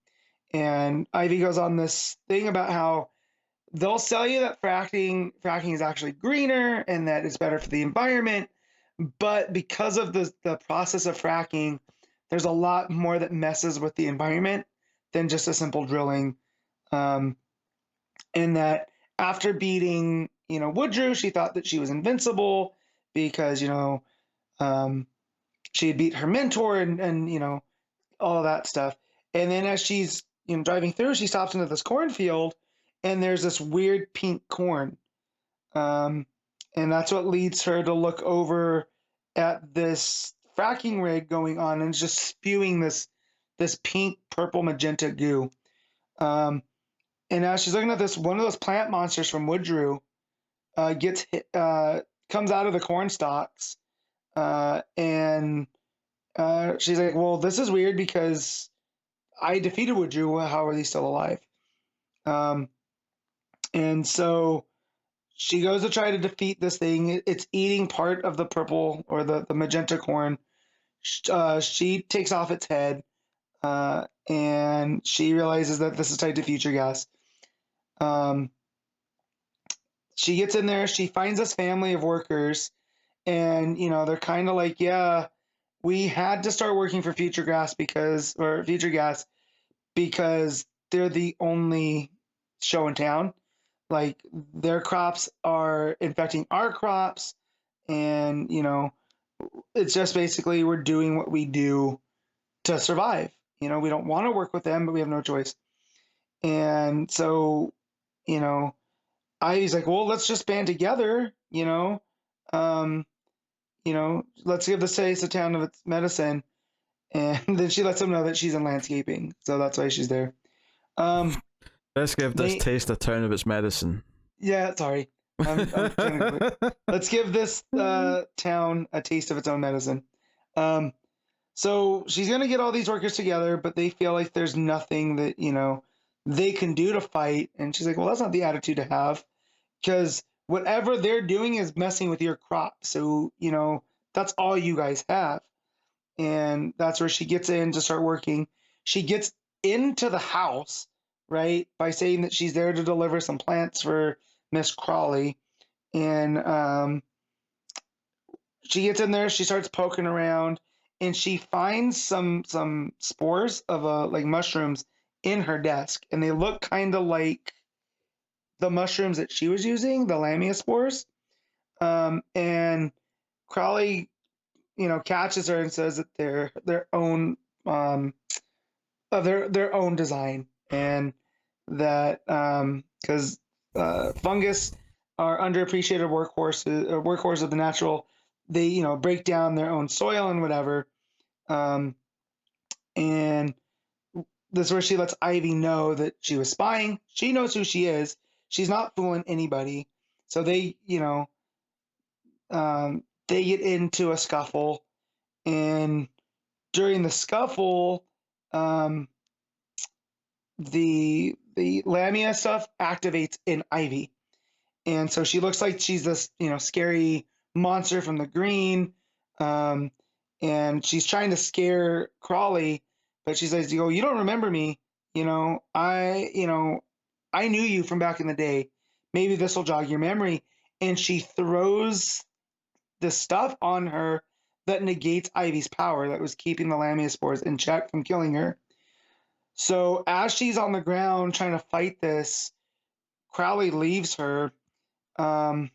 And Ivy goes on this thing about how they'll sell you that fracking is actually greener and that it's better for the environment, but because of the process of fracking, there's a lot more that messes with the environment than just a simple drilling. And that after beating Woodrow, she thought that she was invincible because she had beat her mentor and all of that stuff. And then as she's driving through, she stops into this cornfield, and there's this weird pink corn, and that's what leads her to look over at this fracking rig going on, and it's just spewing this this pink, purple, magenta goo. And as she's looking at this, one of those plant monsters from Woodrue gets hit, comes out of the corn stalks, and she's like, "Well, this is weird because I defeated Woodrue. How are they still alive?" And so she goes to try to defeat this thing. It's eating part of the purple or the magenta corn. She takes off its head, and she realizes that this is tied to future gas. She gets in there. She finds this family of workers, and they're kind of like, "Yeah, we had to start working for future gas because they're the only show in town. Like their crops are infecting our crops, and it's just basically we're doing what we do to survive. We don't want to work with them, but we have no choice." And so, Ivy's like, "Well, let's just band together, um, let's give the Stace a town of its medicine." And then she lets them know that she's in landscaping, so that's why she's there. Let's give this taste a town of its medicine. Yeah, sorry. I'm let's give this town a taste of its own medicine. So she's gonna get all these workers together, but they feel like there's nothing that they can do to fight. And she's like, "Well, that's not the attitude to have, because whatever they're doing is messing with your crop. So that's all you guys have." And that's where she gets in to start working. She gets into the house, right, by saying that she's there to deliver some plants for Miss Crawley. And she gets in there, she starts poking around, and she finds some spores of like mushrooms in her desk, and they look kind of like the mushrooms that she was using, the lamia spores. And Crawley catches her and says that they're their own of their own design, and that because fungus are underappreciated workhorse of the natural. They break down their own soil and whatever. And this is where she lets Ivy know that she was spying. She knows who she is. She's not fooling anybody. So they get into a scuffle, and during the scuffle, the Lamia stuff activates in Ivy, and so she looks like she's this scary monster from the green, and she's trying to scare Crawley, but she says, "You don't remember me? I knew you from back in the day. Maybe this will jog your memory." And she throws the stuff on her that negates Ivy's power that was keeping the Lamia spores in check from killing her. So as she's on the ground trying to fight this, Crowley leaves her, and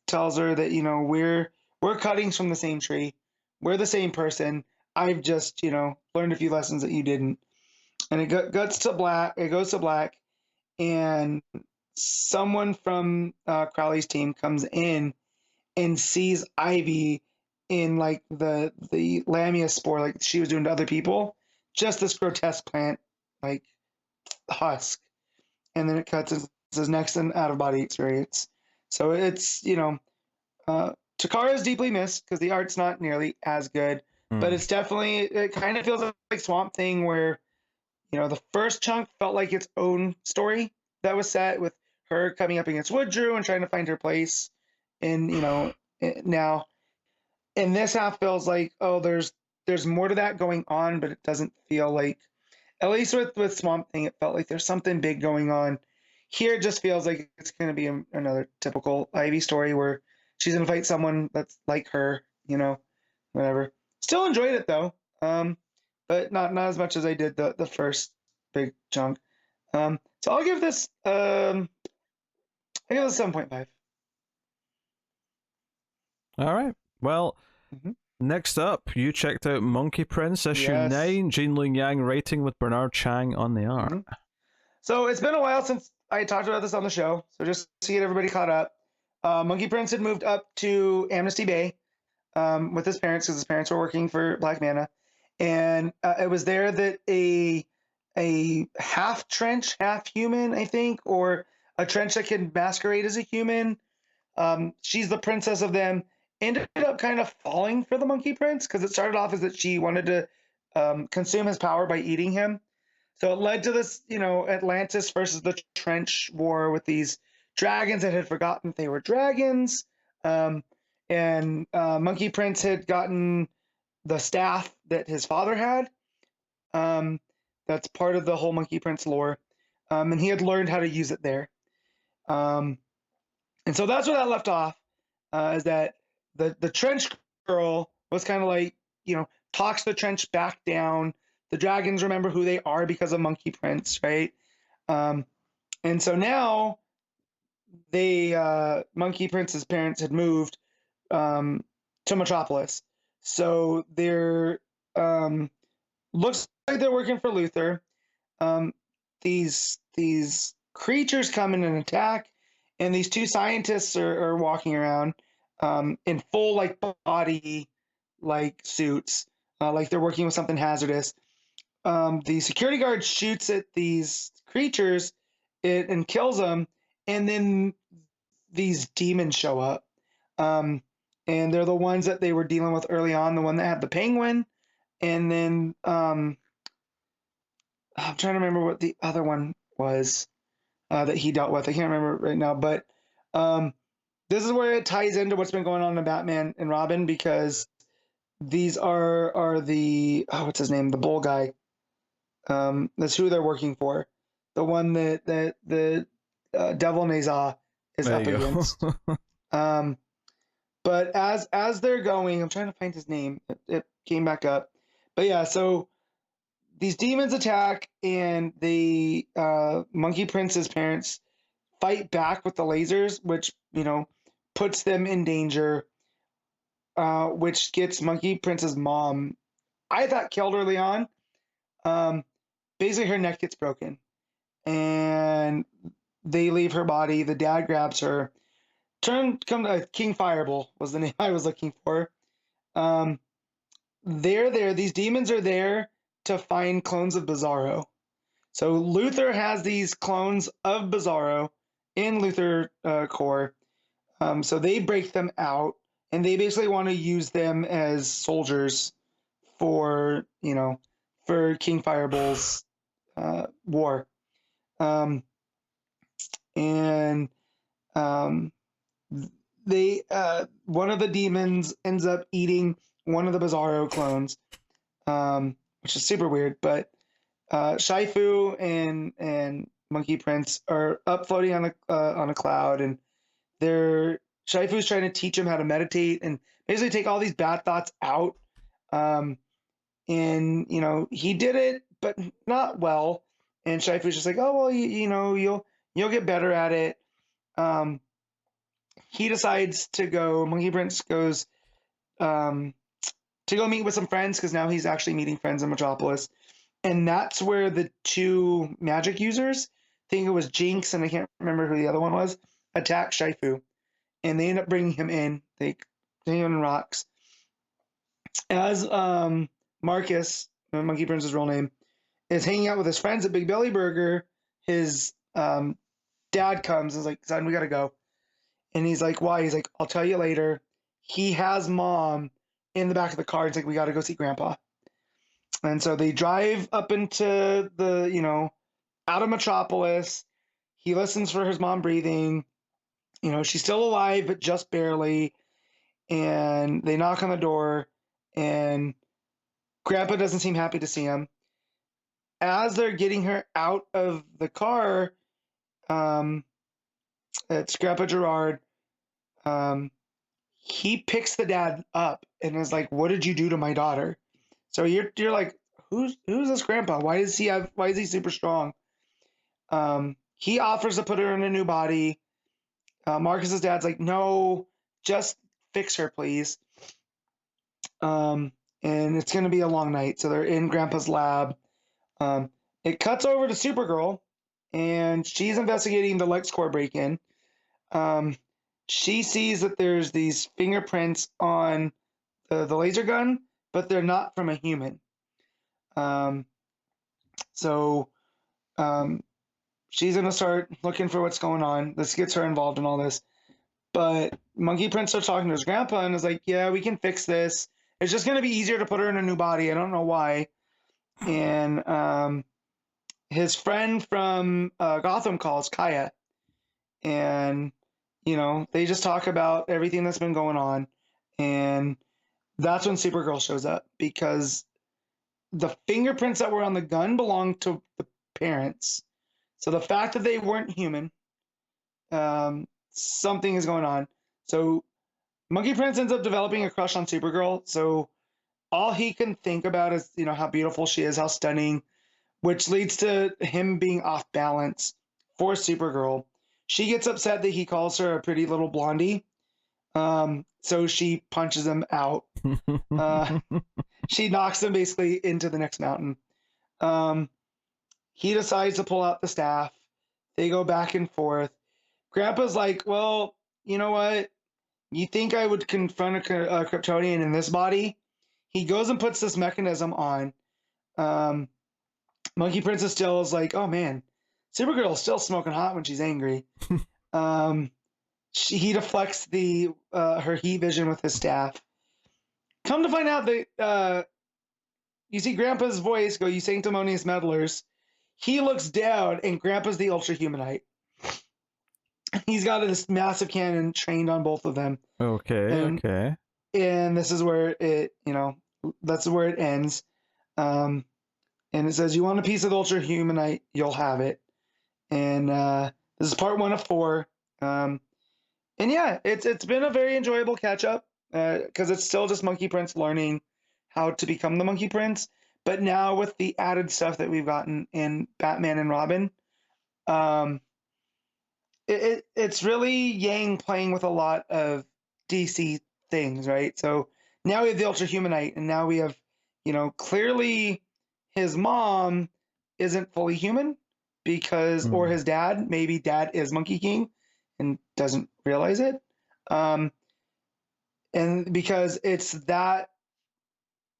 tells her that we're cuttings from the same tree, we're the same person. I've just learned a few lessons that you didn't. And it goes to black, and someone from Crowley's team comes in and sees Ivy in like the Lamia spore, like she was doing to other people, just this grotesque plant, like husk. And then it cuts and says next an out of body experience. So it's Takara is deeply missed because the art's not nearly as good, but it's definitely, it kind of feels like Swamp Thing, where the first chunk felt like its own story that was set with her coming up against Woodrue and trying to find her place. And now in this half feels like, oh, there's more to that going on, but it doesn't feel like, at least with Swamp Thing, it felt like there's something big going on. Here it just feels like it's going to be another typical Ivy story where she's going to fight someone that's like her, whatever. Still enjoyed it though, but not as much as I did the first big chunk. So I'll give this 7.5. All right. Well, next up, you checked out Monkey Prince issue 9, Jean Lung Yang writing with Bernard Chang on the art. So it's been a while since I talked about this on the show, so just to get everybody caught up. Monkey Prince had moved up to Amnesty Bay with his parents, because his parents were working for Black Mana, And it was there that a half trench, half human, I think, or a trench that can masquerade as a human. She's the princess of them. Ended up kind of falling for the Monkey Prince because it started off as that she wanted to consume his power by eating him. So it led to this, Atlantis versus the Trench War with these dragons that had forgotten they were dragons. Um, and Monkey Prince had gotten the staff that his father had. Um, that's part of the whole Monkey Prince lore. And he had learned how to use it there. And so that's where that left off, is that the Trench Girl was kind of like, talks the Trench back down. The dragons remember who they are because of Monkey Prince, right? And so now Monkey Prince's parents had moved to Metropolis. So they're looks like they're working for Luther. These creatures come in and attack, and these two scientists are walking around in full like body like suits, like they're working with something hazardous. The security guard shoots at these creatures and kills them, and then these demons show up. And they're the ones that they were dealing with early on, the one that had the penguin, and then I'm trying to remember what the other one was that he dealt with. I can't remember right now, but this is where it ties into what's been going on in Batman and Robin, because these are the what's his name, the bull guy. That's who they're working for. The one that the Devil Naza is There up you against. go. But as they're going, I'm trying to find his name. It came back up. But yeah, so these demons attack, and the Monkey Prince's parents fight back with the lasers, which puts them in danger. Which gets Monkey Prince's mom, I thought, killed early on. Basically, her neck gets broken, and they leave her body. The dad grabs her. King Fireball was the name I was looking for. They're there. These demons are there to find clones of Bizarro. So Luther has these clones of Bizarro in Luther core. So they break them out, and they basically want to use them as soldiers for for King Fireball's war. And they one of the demons ends up eating one of the Bizarro clones, which is super weird. But Shifu and Monkey Prince are up floating on a cloud, and Shifu's trying to teach him how to meditate and basically take all these bad thoughts out. And he did it, but not well. And Shifu's just like, oh well, you'll get better at it. He decides to go. Monkey Prince goes to go meet with some friends, because now he's actually meeting friends in Metropolis, and that's where the two magic users, I think it was Jinx and I can't remember who the other one was, attack Shifu, and they end up bringing him in. They him in rocks. As Marcus, Monkey Prince's real name, is hanging out with his friends at Big Belly Burger, his dad comes and is like, son, we gotta go. And he's like, why? He's like, I'll tell you later. He has mom in the back of the car. He's like, we gotta go see grandpa. And so they drive up into the, out of Metropolis. He listens for his mom breathing. She's still alive, but just barely. And they knock on the door, and grandpa doesn't seem happy to see him. As they're getting her out of the car, it's Grandpa Gerard. He picks the dad up and is like, "What did you do to my daughter?" So you're like, "Who's this grandpa? Why is he super strong?" He offers to put her in a new body. Marcus's dad's like, "No, just fix her, please." And it's gonna be a long night, so they're in Grandpa's lab. It cuts over to Supergirl, and she's investigating the LexCorp break-in. She sees that there's these fingerprints on the laser gun, but they're not from a human. Um, so she's gonna start looking for what's going on. This gets her involved in all this. But Monkey Prince starts talking to his grandpa and is like, "Yeah, we can fix this. It's just gonna be easier to put her in a new body. I don't know why." And his friend from Gotham calls Kaya, and they just talk about everything that's been going on, and that's when Supergirl shows up because the fingerprints that were on the gun belonged to the parents. So the fact that they weren't human, something is going on. So Monkey Prince ends up developing a crush on Supergirl. So all he can think about is, how beautiful she is, how stunning, which leads to him being off balance for Supergirl. She gets upset that he calls her a pretty little blondie. So she punches him out. She knocks him basically into the next mountain. He decides to pull out the staff. They go back and forth. Grandpa's like, "Well, you know what? You think I would confront a Kryptonian in this body?" He goes and puts this mechanism on. Monkey Princess still is like, "Oh man, Supergirl is still smoking hot when she's angry." He deflects her heat vision with his staff. Come to find out that you see Grandpa's voice go, "You sanctimonious meddlers." He looks down, and Grandpa's the Ultra Humanite. He's got this massive cannon trained on both of them. Okay. And this is where that's where it ends. And it says, "You want a piece of the Ultra Humanite, you'll have it." And this is part 1 of 4. And yeah, it's been a very enjoyable catch up because it's still just Monkey Prince learning how to become the Monkey Prince, but now with the added stuff that we've gotten in Batman and Robin, it's really Yang playing with a lot of DC things, right? So now we have the Ultra Humanite, and now we have, clearly his mom isn't fully human because, or his dad, maybe dad is Monkey King and doesn't realize it. And because it's that,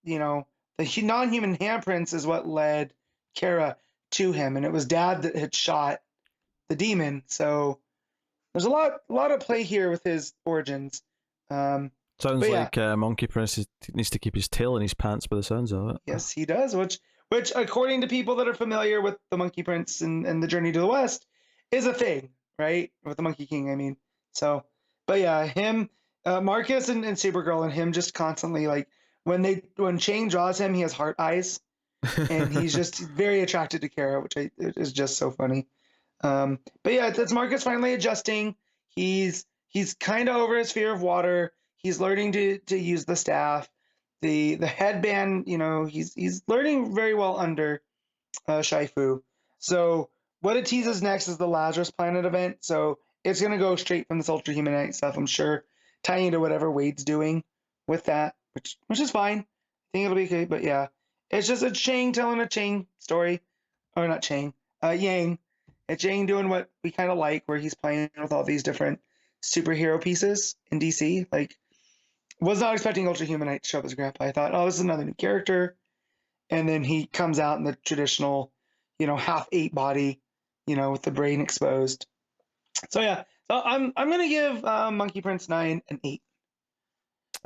the non-human handprints is what led Kara to him, and it was dad that had shot the demon. So there's a lot of play here with his origins. Sounds like Monkey Prince needs to keep his tail in his pants by the sounds of it. Yes, he does, which according to people that are familiar with the Monkey Prince and the Journey to the West is a thing, right? With the Monkey King, I mean. So, but yeah, him, Marcus and Supergirl and him just constantly, like, when Chang draws him, he has heart eyes, and he's just very attracted to Kara, which is just so funny. But yeah, it's Marcus finally adjusting. He's kind of over his fear of water. He's learning to use the staff. The headband, he's learning very well under Shaifu. So what it teases next is the Lazarus Planet event. So it's going to go straight from this Ultra Humanite stuff, I'm sure, tying into whatever Wade's doing with that, which is fine. I think it'll be good. But yeah, it's just a Chang telling a Chang story. Or not Chang, Yang. It's Yang doing what we kind of like, where he's playing with all these different superhero pieces in DC. Like, was not expecting Ultra Humanite to show up as Grandpa. I thought, oh, this is another new character. And then he comes out in the traditional, half-ape body, with the brain exposed. So yeah, so I'm gonna give Monkey Prince 9 an 8.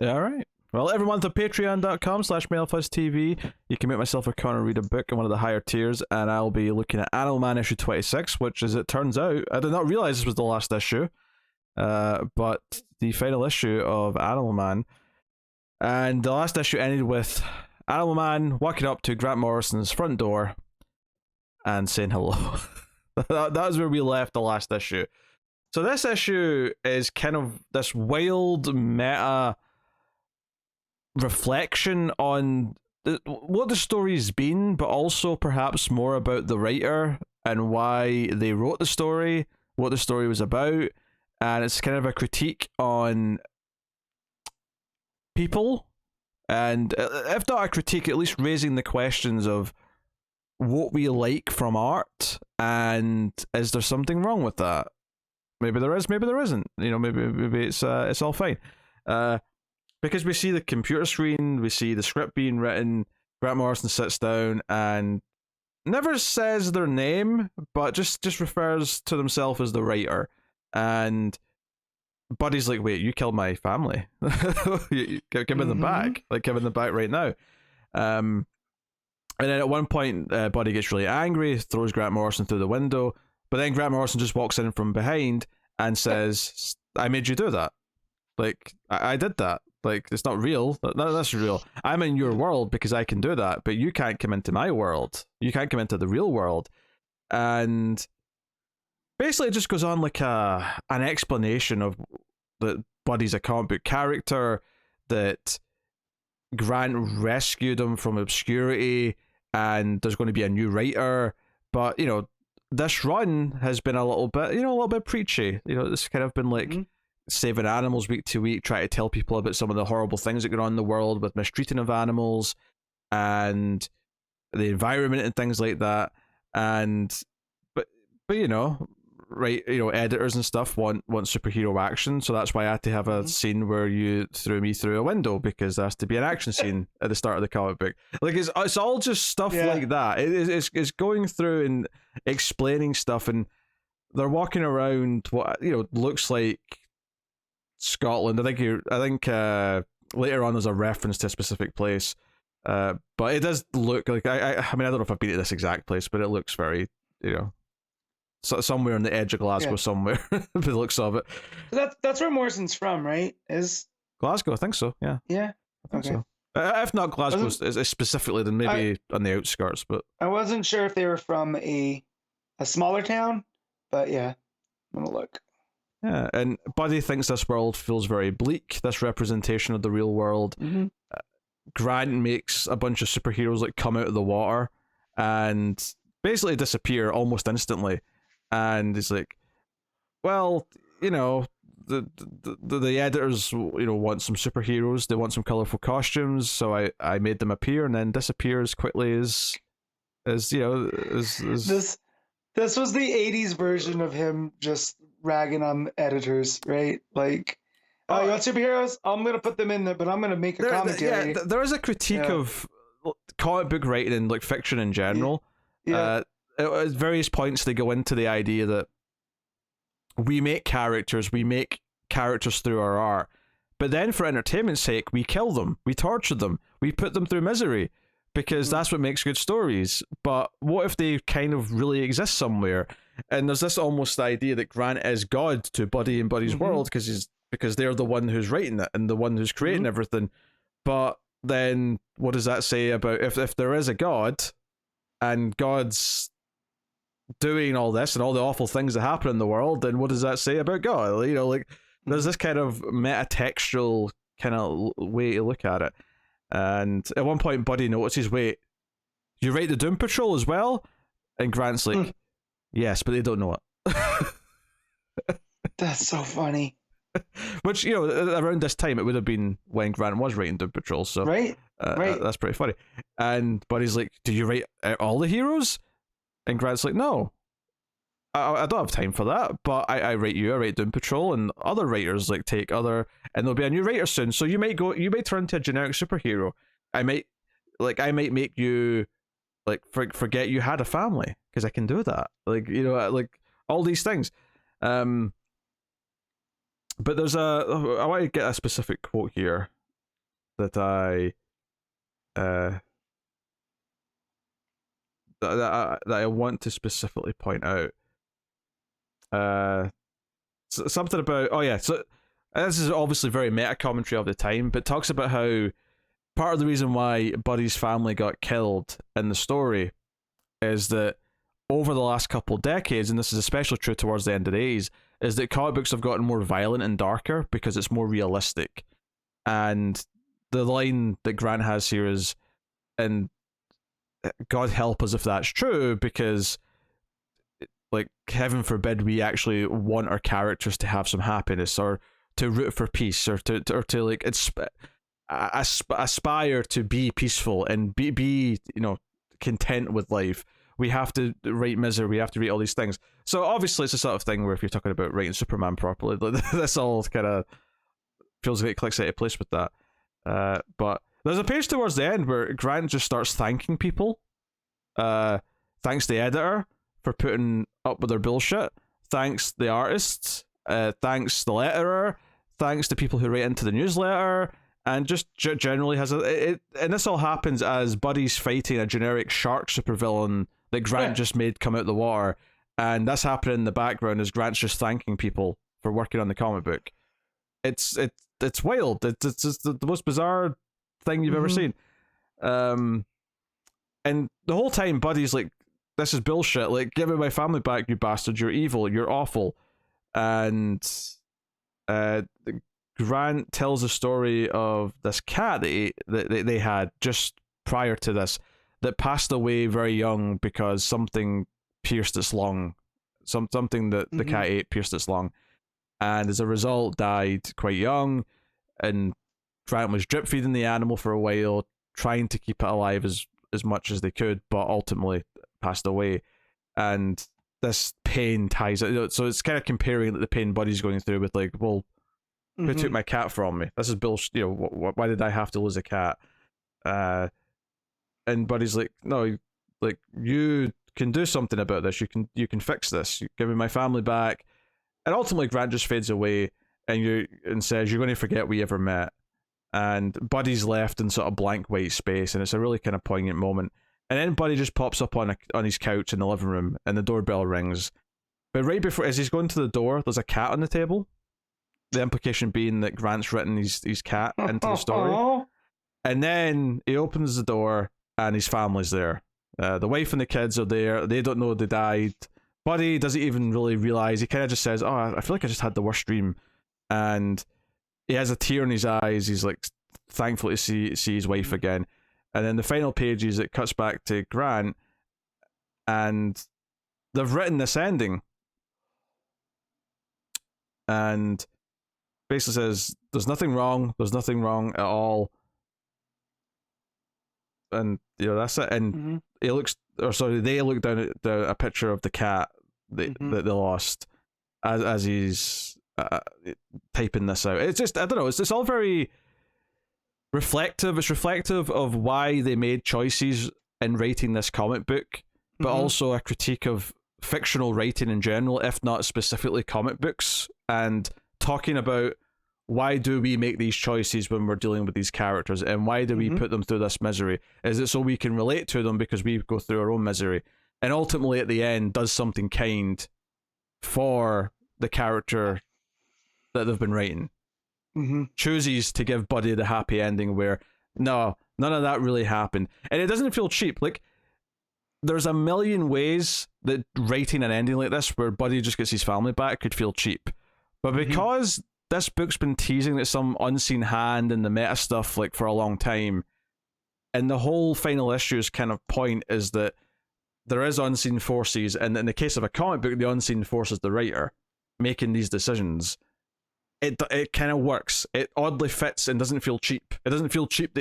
All right. Well, every month at patreon.com/MailFuzzTV, you can make myself a corner read a book in one of the higher tiers, and I'll be looking at Animal Man issue 26, which, as it turns out, I did not realize this was the last issue, but the final issue of Animal Man. And the last issue ended with Animal Man walking up to Grant Morrison's front door and saying hello. That was where we left the last issue. So this issue is kind of this wild meta reflection on what the story's been, but also perhaps more about the writer and why they wrote the story, what the story was about, and it's kind of a critique on people, and if not a critique, at least raising the questions of what we like from art, and is there something wrong with that? Maybe there is, maybe there isn't. Maybe it's all fine. Because we see the computer screen, we see the script being written, Grant Morrison sits down and never says their name, but just refers to himself as the writer. And Buddy's like, wait, you killed my family. Give me them back. Like, give me them back right now. And then at one point, Buddy gets really angry, throws Grant Morrison through the window, but then Grant Morrison just walks in from behind and says, I made you do that. Like, I did that. Like, it's not real. That's real. I'm in your world because I can do that, but you can't come into my world. You can't come into the real world. And basically it just goes on like an explanation of that Buddy's a comic book character, that Grant rescued him from obscurity, and there's going to be a new writer. But, you know, this run has been a little bit preachy. You know, it's kind of been like saving animals week to week, trying to tell people about some of the horrible things that go on in the world with mistreating of animals and the environment and things like that. And but you know, right, you know, editors and stuff want superhero action, so that's why I had to have a scene where you threw me through a window, because there has to be an action scene at the start of the comic book. Like, it's all just stuff like that. It's going through and explaining stuff, and they're walking around what, you know, looks like Scotland. I think later on there's a reference to a specific place, but it does look like I mean, I don't know if I've been to this exact place, but it looks very, you know, somewhere on the edge of Glasgow, somewhere. The looks of it. That's where Morrison's from, right? Is Glasgow? I think so. Yeah. Yeah. I think so. If not Glasgow specifically, then maybe on the outskirts. But I wasn't sure if they were from a smaller town, but yeah, I'm gonna look. Yeah, and Buddy thinks this world feels very bleak. This representation of the real world. Grant makes a bunch of superheroes like come out of the water and basically disappear almost instantly. And he's like, well, you know, the editors, you know, want some superheroes. They want some colorful costumes, so I made them appear and then disappear as quickly as you know, as This was the 80s version of him just ragging on editors, right? Like, oh, you want superheroes? I'm going to put them in there, but I'm going to make a commentary. Yeah, there is a critique of comic book writing and like fiction in general. At various points they go into the idea that we make characters through our art, but then for entertainment's sake, we kill them, we torture them, we put them through misery, because that's what makes good stories. But what if they kind of really exist somewhere? And there's this almost idea that Grant is God to Buddy and Buddy's world, because they're the one who's writing it and the one who's creating everything. But then what does that say about if there is a God and God's doing all this and all the awful things that happen in the world, then what does that say about God? You know, like, there's this kind of metatextual kind of way to look at it. And at one point Buddy notices, wait, you write the Doom Patrol as well? And Grant's like, yes, but they don't know it. That's so funny. Which, you know, around this time it would have been when Grant was writing Doom Patrol, so right. That's pretty funny. And Buddy's like, do you write all the heroes? And Grant's like, no, I don't have time for that, but I write Doom Patrol, and other writers like take other, and there'll be a new writer soon, so you might turn into a generic superhero. I might make you like forget you had a family, because I can do that, like, you know, like all these things. But I want to get a specific quote here that that I want to specifically point out. Something about, so this is obviously very meta commentary of the time, but talks about how part of the reason why Buddy's family got killed in the story is that over the last couple decades, and this is especially true towards the end of the 80s, is that comic books have gotten more violent and darker because it's more realistic. And the line that Grant has here is, and God help us if that's true, because, like, heaven forbid we actually want our characters to have some happiness, or to root for peace, or to like aspire to be peaceful and be you know, content with life. We have to write misery, we have to write all these things. So obviously it's the sort of thing where if you're talking about writing Superman properly, this all kind of feels like it clicks out of place with that. But There's a page towards the end where Grant just starts thanking people. Thanks the editor for putting up with their bullshit. Thanks the artists. Thanks the letterer. Thanks to people who write into the newsletter. And just generally has and this all happens as Buddy's fighting a generic shark supervillain that Grant just made come out the water. And that's happening in the background as Grant's just thanking people for working on the comic book. It's wild. It's the most bizarre thing you've ever seen. And the whole time Buddy's like, this is bullshit, like, give me my family back, you bastard, you're evil, you're awful. And Grant tells a story of this cat that they had just prior to this that passed away very young because something pierced its lung. Something that the cat ate pierced its lung. And as a result died quite young, and Grant was drip feeding the animal for a while, trying to keep it alive as much as they could, but ultimately passed away. And this pain ties it, so it's kind of comparing the pain Buddy's going through with, like, well, who took my cat from me? This is bullshit. You know, why did I have to lose a cat? And Buddy's like, no, like, you can do something about this. You can fix this. You give me my family back. And ultimately, Grant just fades away and says, you're going to forget we ever met. And Buddy's left in sort of blank white space, and it's a really kind of poignant moment. And then Buddy just pops up on his couch in the living room, and the doorbell rings. But right before, as he's going to the door, there's a cat on the table. The implication being that Grant's written his cat into the story. And then he opens the door, and his family's there. The wife and the kids are there. They don't know they died. Buddy doesn't even really realize. He kind of just says, oh, I feel like I just had the worst dream. And he has a tear in his eyes. He's like thankful to see his wife again. And then the final pages, it cuts back to Grant, and they've written this ending. And basically says, there's nothing wrong at all. And, you know, that's it. And they look down at a picture of the cat that they lost as he's typing this out. It's just, I don't know, it's all very reflective. It's reflective of why they made choices in writing this comic book, but also a critique of fictional writing in general, if not specifically comic books, and talking about why do we make these choices when we're dealing with these characters, and why do we put them through this misery? Is it so we can relate to them because we go through our own misery? And ultimately at the end does something kind for the character that they've been writing. Chooses to give Buddy the happy ending where, no, none of that really happened. And it doesn't feel cheap. Like, there's a million ways that writing an ending like this where Buddy just gets his family back could feel cheap. But because this book's been teasing that some unseen hand in the meta stuff, like, for a long time, and the whole final issue's kind of point is that there is unseen forces, and in the case of a comic book, the unseen force is the writer making these decisions. It kind of works. It oddly fits and doesn't feel cheap. It doesn't feel cheap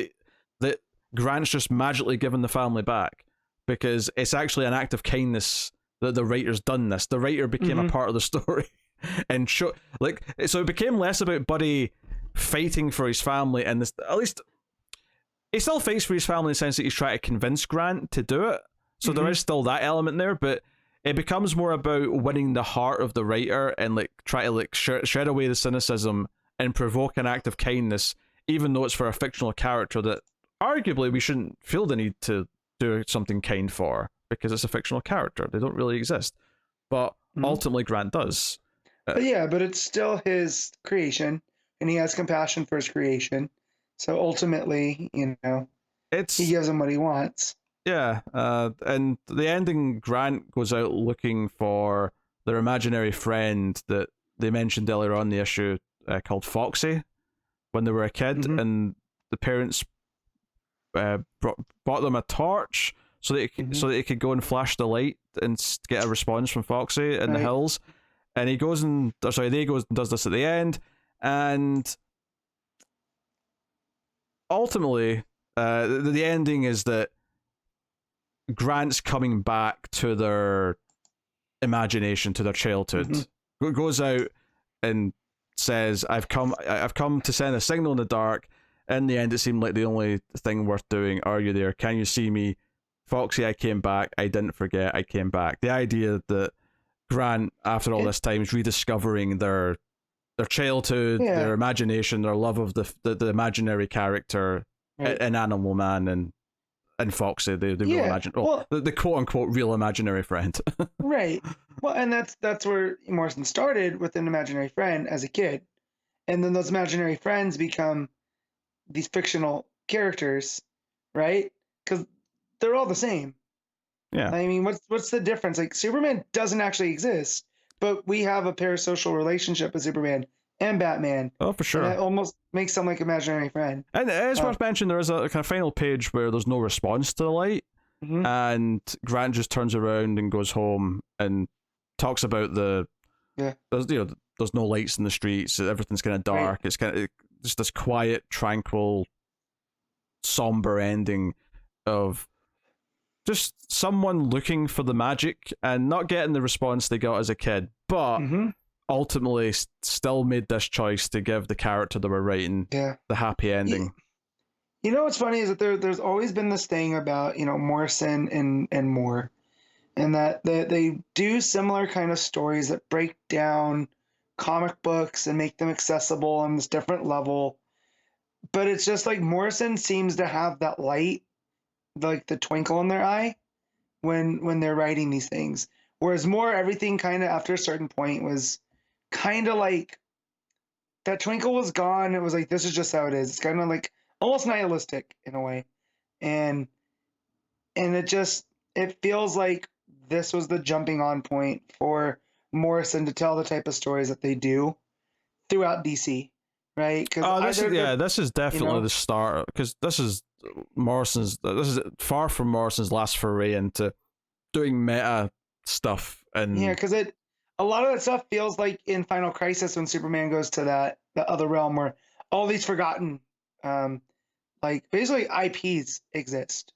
that Grant's just magically given the family back, because it's actually an act of kindness that the writer's done this. The writer became a part of the story. And so it became less about Buddy fighting for his family, and this, at least he still fights for his family in the sense that he's trying to convince Grant to do it. So there is still that element there, but it becomes more about winning the heart of the writer and, like, try to, like, shred away the cynicism and provoke an act of kindness, even though it's for a fictional character that arguably we shouldn't feel the need to do something kind for, because it's a fictional character. They don't really exist. But ultimately Grant does. But it's still his creation, and he has compassion for his creation. So ultimately, you know, he gives him what he wants. Yeah, and the ending, Grant goes out looking for their imaginary friend that they mentioned earlier on in the issue, called Foxy, when they were a kid, and the parents bought them a torch so that they could go and flash the light and get a response from Foxy in the hills. And they goes and does this at the end, and ultimately, the ending is that Grant's coming back to their imagination, to their childhood. Goes out and says, I've come to send a signal in the dark, in the end, it seemed like the only thing worth doing. Are you there? Can you see me? Foxy, I came back. I didn't forget. I came back. The idea that Grant, after all this time, is rediscovering their childhood, their imagination, their love of the imaginary character in Animal Man and Foxy, the real the quote unquote real imaginary friend. Right. Well, and that's where Morrison started with an imaginary friend as a kid, and then those imaginary friends become these fictional characters, right? Because they're all the same. Yeah. I mean, what's the difference? Like, Superman doesn't actually exist, but we have a parasocial relationship with Superman and Batman. Oh, for sure. And that almost makes them like imaginary friend. And it is worth mentioning there is a kind of final page where there's no response to the light, and Grant just turns around and goes home and talks about there's no lights in the streets, everything's kind of dark. It's kind of just this quiet, tranquil, somber ending of just someone looking for the magic and not getting the response they got as a kid, but ultimately still made this choice to give the character they were writing the happy ending. You know what's funny is that there's always been this thing about, Morrison and Moore, and that they do similar kind of stories that break down comic books and make them accessible on this different level. But it's just like Morrison seems to have that light, like the twinkle in their eye when they're writing these things. Whereas Moore, everything kind of after a certain point was kind of like that twinkle was gone. It was like, this is just how it is. It's kind of like almost nihilistic in a way. And it feels like this was the jumping on point for Morrison to tell the type of stories that they do throughout DC, right? This is definitely the start, because this is far from Morrison's last foray into doing meta stuff. And because a lot of that stuff feels like in Final Crisis when Superman goes to that other realm where all these forgotten like basically IPs exist,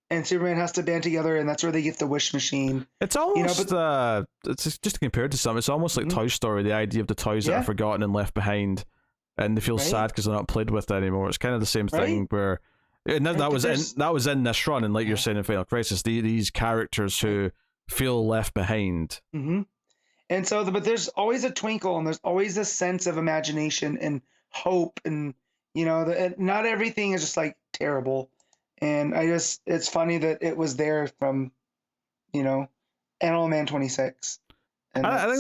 and Superman has to band together, and that's where they get the wish machine. It's almost it's just compared to something. It's almost like Toy Story, the idea of the toys that are forgotten and left behind, and they feel sad because they're not played with anymore. It's kind of the same thing where, and that was in this run, and like you're saying in Final Crisis, these characters who feel left behind. And so, but there's always a twinkle, and there's always a sense of imagination and hope, and not everything is just like terrible. And it's funny that it was there from, Animal Man 26. And I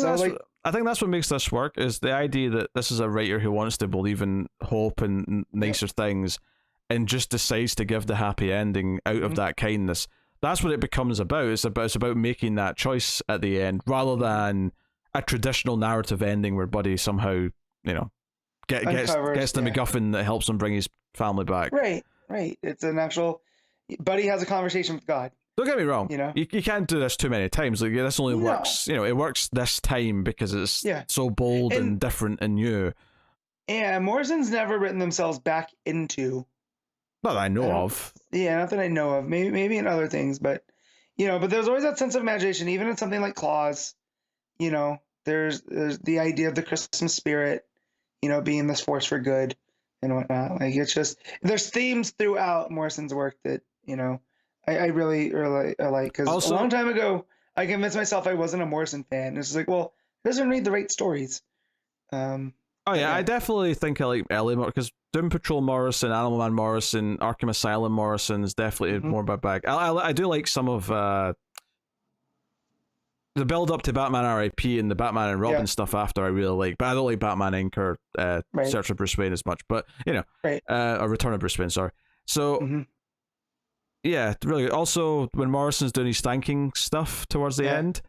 think that's what makes this work, is the idea that this is a writer who wants to believe in hope and nicer things, and just decides to give the happy ending out of that kindness. That's what it becomes about. It's about making that choice at the end, rather than a traditional narrative ending where Buddy somehow, gets the MacGuffin that helps him bring his family back. Right. It's an actual Buddy has a conversation with God. Don't get me wrong. You can't do this too many times. Like, this only works. It works this time because it's so bold and different and new. Yeah, Morrison's never written themselves back into. Not that I know of. Yeah, not that I know of. Maybe in other things, but but there's always that sense of imagination, even in something like Claws. There's the idea of the Christmas spirit, being this force for good and whatnot. Like, it's just, there's themes throughout Morrison's work that I really like. Because a long time ago, I convinced myself I wasn't a Morrison fan. It's like, well, he doesn't read the right stories. I definitely think I like early because Doom Patrol Morrison, Animal Man Morrison, Arkham Asylum Morrison is definitely more my bag. I do like some of the build up to Batman R.I.P. and the Batman and Robin stuff after I really like, but I don't like Batman Inc. or Search for Bruce Wayne as much, but or Return of Bruce Wayne, sorry. So yeah, really. Also, when Morrison's doing his thanking stuff towards the end,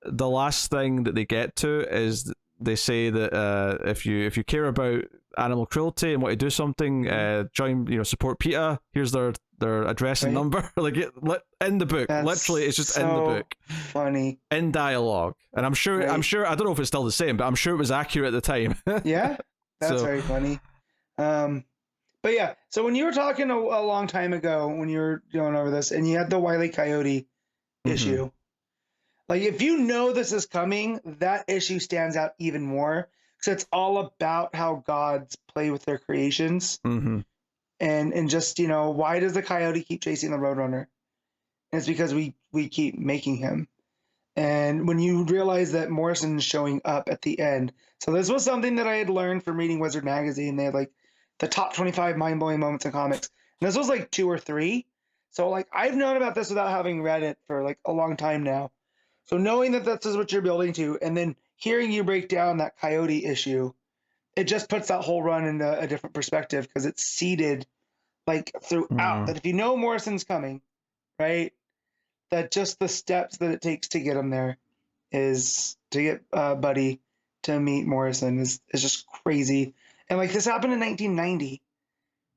the last thing that they get to is they say that if you care about animal cruelty and want to do something, join, support PETA. Here's their address and number. Like, in the book. Literally, it's just in the book. Funny. In dialogue. And I'm sure, I don't know if it's still the same, but I'm sure it was accurate at the time. Yeah, that's very funny. But yeah, so when you were talking a long time ago, when you were going over this, and you had the Wile E. Coyote issue, like, if you know this is coming, that issue stands out even more, because it's all about how gods play with their creations. and just, why does the coyote keep chasing the roadrunner? And it's because we keep making him. And when you realize that Morrison's showing up at the end, so this was something that I had learned from reading Wizard magazine. They had like the top 25 mind-blowing moments in comics, and this was like 2 or 3. So like I've known about this without having read it for like a long time now. So knowing that this is what you're building to, and then hearing you break down that coyote issue, it just puts that whole run into a different perspective because it's seeded like throughout. That if you know Morrison's coming, right, that just the steps that it takes to get him there is to get Buddy to meet Morrison is just crazy. And like this happened in 1990,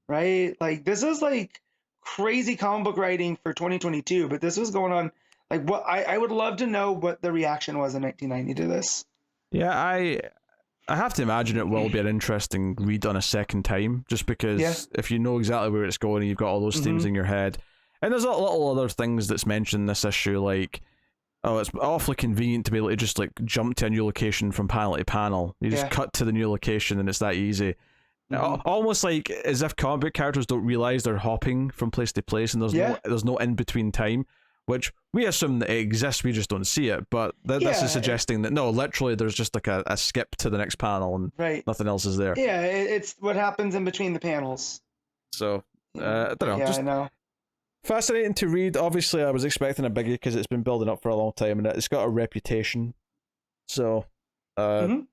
right? Like this is like crazy comic book writing for 2022, but this was going on. Like what I would love to know what the reaction was in 1990 to this. Yeah, I have to imagine it will be an interesting read on a second time, just because if you know exactly where it's going and you've got all those themes in your head. And there's a little other things that's mentioned in this issue, like, it's awfully convenient to be able to just like jump to a new location from panel to panel. You just cut to the new location and it's that easy. Almost like as if comic book characters don't realize they're hopping from place to place and there's no in between time, which we assume that it exists, we just don't see it. But this is suggesting that no, literally there's just like a skip to the next panel and nothing else is there. Yeah, it's what happens in between the panels. So I don't know. Yeah, I know. Fascinating to read. Obviously, I was expecting a biggie because it's been building up for a long time and it's got a reputation. So, but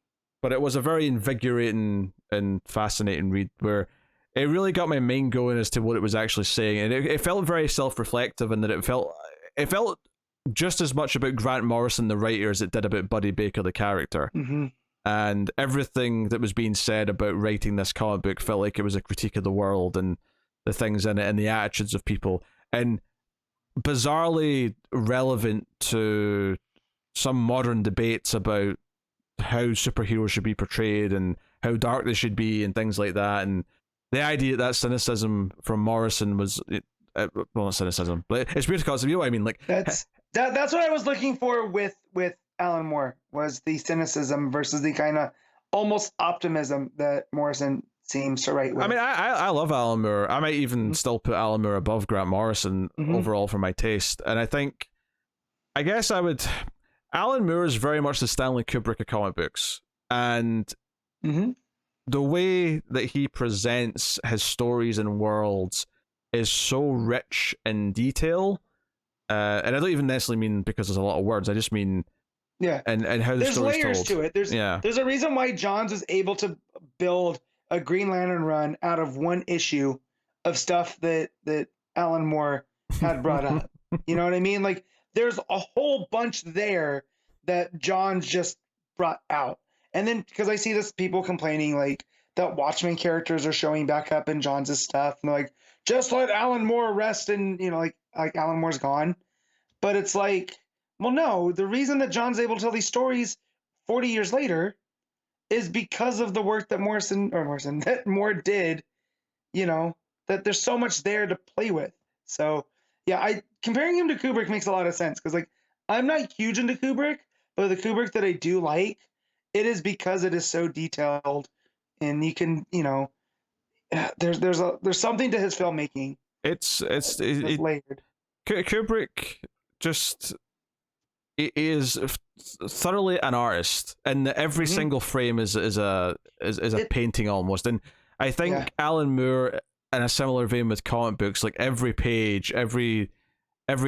it was a very invigorating and fascinating read where it really got my mind going as to what it was actually saying, and it felt very self-reflective, and that it felt just as much about Grant Morrison, the writer, as it did about Buddy Baker, the character. And everything that was being said about writing this comic book felt like it was a critique of the world and the things in it and the attitudes of people, and bizarrely relevant to some modern debates about how superheroes should be portrayed and how dark they should be and things like that. And the idea that cynicism from Morrison was, well, not cynicism, but it's weird because, you know what I mean? Like that's what I was looking for with Alan Moore, was the cynicism versus the kind of almost optimism that Morrison seems to write with. I mean, I love Alan Moore. I might even still put Alan Moore above Grant Morrison overall for my taste. And I guess Alan Moore is very much the Stanley Kubrick of comic books. And the way that he presents his stories and worlds is so rich in detail. And I don't even necessarily mean because there's a lot of words. I just mean and how the there's story's layers told. to it. There's a reason why Johns was able to build a Green Lantern run out of one issue of stuff that Alan Moore had brought up. You know what I mean? Like there's a whole bunch there that Johns just brought out. And then because I see this people complaining like that Watchmen characters are showing back up in Johns' stuff, and they're like, just let Alan Moore rest, and like Alan Moore's gone. But it's like, well, no, the reason that John's able to tell these stories 40 years later is because of the work that that Moore did, that there's so much there to play with. So yeah, comparing him to Kubrick makes a lot of sense, because like I'm not huge into Kubrick, but the Kubrick that I do like, it is because it is so detailed, and you can, there's something to his filmmaking. It's layered. Kubrick just is thoroughly an artist, and every single frame is a painting almost. And I think Alan Moore, in a similar vein with comic books, like every page, every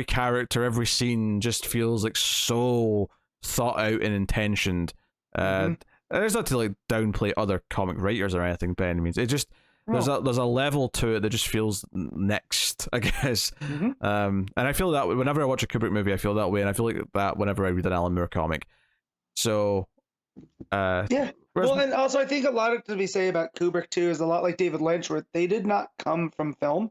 character, every scene just feels like so thought out and intentioned. And it's not to like downplay other comic writers or anything by any means. It just there's a level to it that just feels next, I guess. And I feel that whenever I watch a Kubrick movie, I feel that way, and I feel like that whenever I read an Alan Moore comic. So well, and also I think a lot to be say about Kubrick too is a lot like David Lynch, where they did not come from film.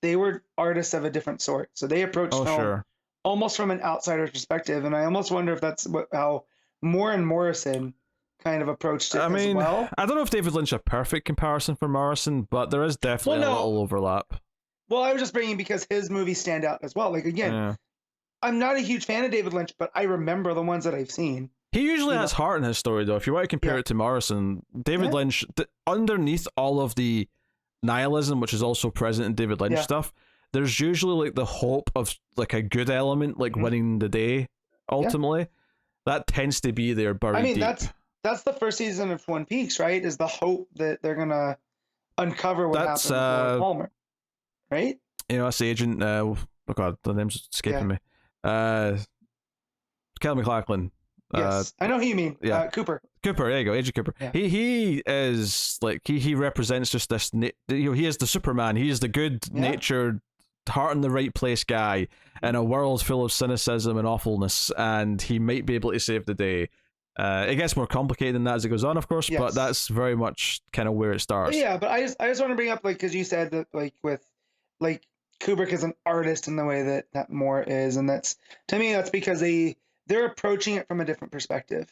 They were artists of a different sort, so they approached film almost from an outsider's perspective. And I almost wonder if that's how Moore and Morrison kind of approached it as well. I don't know if David Lynch a perfect comparison for Morrison, but there is definitely a little overlap. Well, I was just bringing because his movies stand out as well. Like again, I'm not a huge fan of David Lynch, but I remember the ones that I've seen. He usually has heart in his story, though. If you want to compare it to Morrison, David Lynch, underneath all of the nihilism, which is also present in David Lynch stuff, there's usually like the hope of like a good element, like winning the day ultimately. That tends to be there buried deep. That's the first season of Twin Peaks, right? Is the hope that they're gonna uncover what happened with Lord Palmer, right? You know, that's the agent. Oh God, the name's escaping me. Kelly MacLachlan. Yes, I know who you mean. Yeah, Cooper. There you go, Agent Cooper. Yeah. He is like he represents just this. He is the Superman. He is the good-natured, heart in the right place guy in a world full of cynicism and awfulness, and he might be able to save the day. It gets more complicated than that as it goes on, of course, but that's very much kind of where it starts. Yeah, but I just want to bring up, like, because you said that, like, with like Kubrick is an artist in the way that Moore is, and that's, to me, that's because they're approaching it from a different perspective,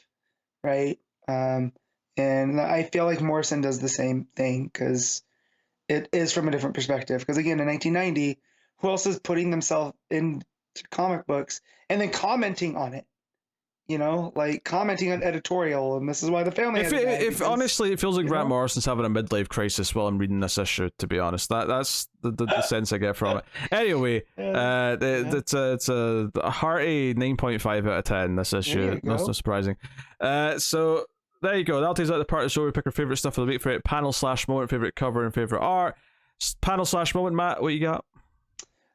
right? And I feel like Morrison does the same thing because it is from a different perspective. Because again, in 1990, who else is putting themselves into comic books and then commenting on it? You know, like commenting on editorial, and this is why the family. If honestly, it feels like Grant Morrison's having a midlife crisis while I'm reading this issue. To be honest, that's the sense I get from it. Anyway, it's a hearty 9.5 out of 10. This issue, not so surprising. So there you go. That'll take us out of the part of the show. We pick our favorite stuff of the week. Favorite panel/moment, favorite cover, and favorite art. Panel/moment, Matt, what you got?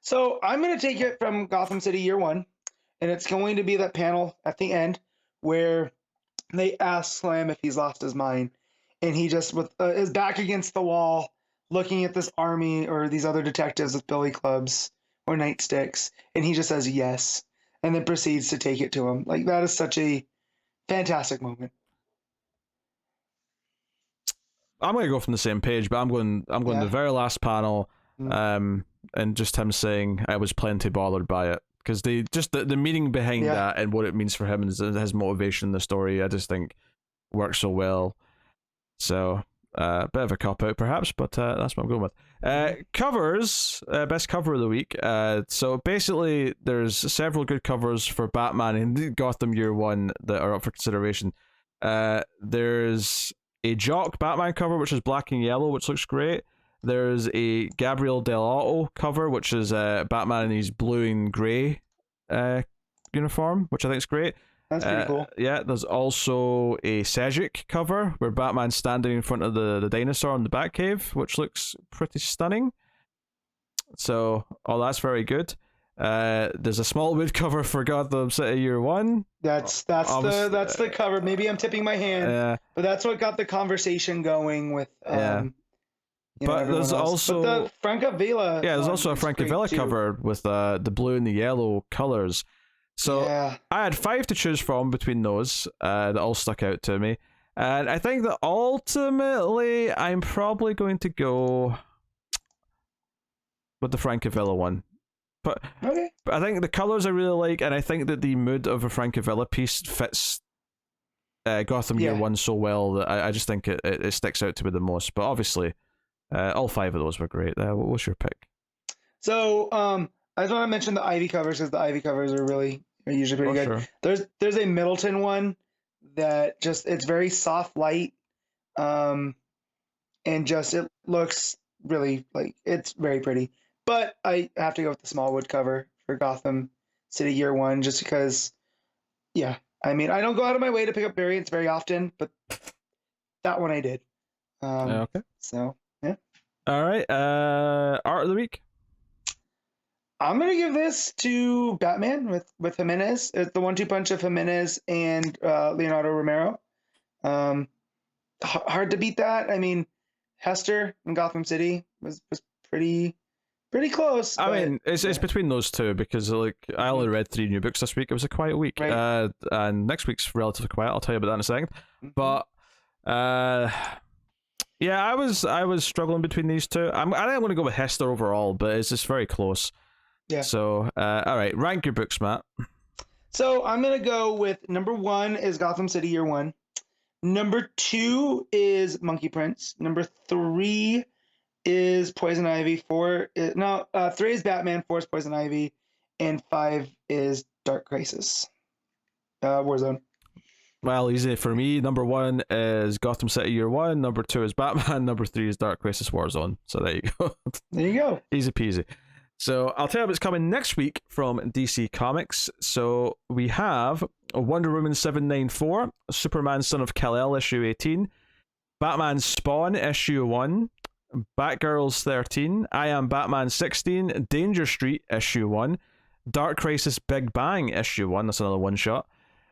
So I'm gonna take it from Gotham City Year One. And it's going to be that panel at the end where they ask Slam if he's lost his mind. And he just, with his back against the wall, looking at this army or these other detectives with billy clubs or nightsticks. And he just says yes. And then proceeds to take it to him. Like, that is such a fantastic moment. I'm going to go from the same page, but I'm going to the very last panel. And just him saying, I was plenty bothered by it. Because the meaning behind that and what it means for him and his motivation in the story, I just think works so well. So, a bit of a cop out perhaps, but that's what I'm going with. Covers, best cover of the week. So basically, there's several good covers for Batman in Gotham Year One that are up for consideration. There's a Jock Batman cover, which is black and yellow, which looks great. There's a Gabriel Del Auto cover, which is Batman in his blue and grey uniform, which I think is great. That's pretty cool. Yeah, there's also a Sejic cover where Batman's standing in front of the dinosaur in the Batcave, which looks pretty stunning. So, that's very good. There's a Smallwood cover for Gotham City Year One. That's the cover. Maybe I'm tipping my hand, but that's what got the conversation going with. But there's also the Francavilla. Yeah, there's also a Francavilla cover with the blue and the yellow colors. So I had 5 to choose from between those that all stuck out to me. And I think that ultimately I'm probably going to go with the Francavilla one. But I think the colors I really like, and I think that the mood of a Francavilla piece fits Gotham Year One so well that I just think it sticks out to me the most. But obviously, all 5 of those were great. What's your pick? So I just want to mention the Ivy covers because the Ivy covers are usually pretty good. Sure. There's a Middleton one that just, it's very soft light, and just it looks really like it's very pretty. But I have to go with the Smallwood cover for Gotham City Year One just because, I mean, I don't go out of my way to pick up variants very often, but that one I did. Okay. So. All right. Art of the week. I'm gonna give this to Batman with Jimenez. It's the 1-2 punch of Jimenez and Leonardo Romero. Hard to beat that. I mean, Hester in Gotham City was pretty close. I mean, it's between those two because I only read 3 new books this week. It was a quiet week, right. And next week's relatively quiet. I'll tell you about that in a second. But yeah, I was struggling between these two. I think I'm going to go with Hester overall, but it's just very close. Yeah. So, all right, rank your books, Matt. So I'm going to go with number 1 is Gotham City Year One. Number 2 is Monkey Prince. Number 3 is Poison Ivy. 3 is Batman. 4 is Poison Ivy, and 5 is Dark Crisis. Warzone. Well, easy for me. Number 1 is Gotham City Year 1. Number 2 is Batman. Number 3 is Dark Crisis Warzone. So there you go. There you go. Easy peasy. So I'll tell you what's coming next week from DC Comics. So we have Wonder Woman 794, Superman Son of Kal-El issue 18, Batman Spawn issue 1, Batgirls 13, I Am Batman 16, Danger Street issue 1, Dark Crisis Big Bang issue 1, that's another one shot.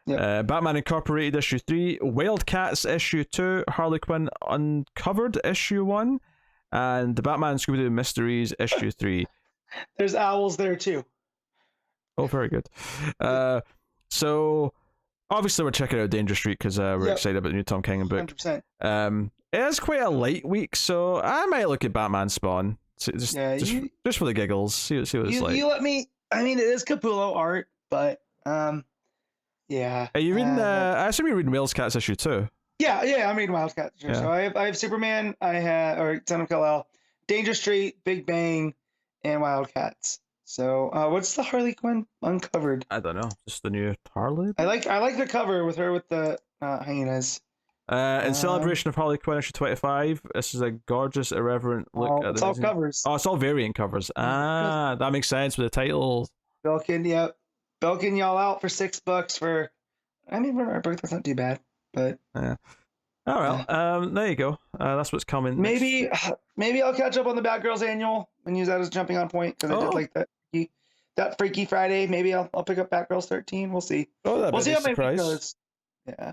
Yep. Batman Incorporated issue 3, Wildcats issue 2, Harley Quinn Uncovered issue 1, and the Batman Scooby-Doo Mysteries issue 3. There's owls there too. Oh, very good. So obviously we're checking out Danger Street because we're excited about the new Tom King book. 100%. It is quite a light week, so I might look at Batman Spawn. Just for the giggles. See what it's like. You let me. I mean, it is Capullo art, but yeah. Are you reading? I assume you're reading Wildcats issue 2. Yeah, I'm reading Wildcats. Yeah. So I have Superman. or Son of Kal-El, Danger Street, Big Bang, and Wildcats. So what's the Harley Quinn Uncovered? I don't know. Just the new Harley. I like the cover with her with the hyenas. In celebration of Harley Quinn issue 25, this is a gorgeous, irreverent look at it's all covers. Oh, it's all variant covers. That makes sense with the title. Belkin y'all out for $6 for. I mean, for our book, that's not too bad, but yeah. Oh well, there you go. That's what's coming. Maybe I'll catch up on the Batgirls annual and use that as a jumping on point because I did like that Freaky Friday. Maybe I'll pick up Batgirls 13. We'll see. Oh, we'll see how many week goes. Yeah.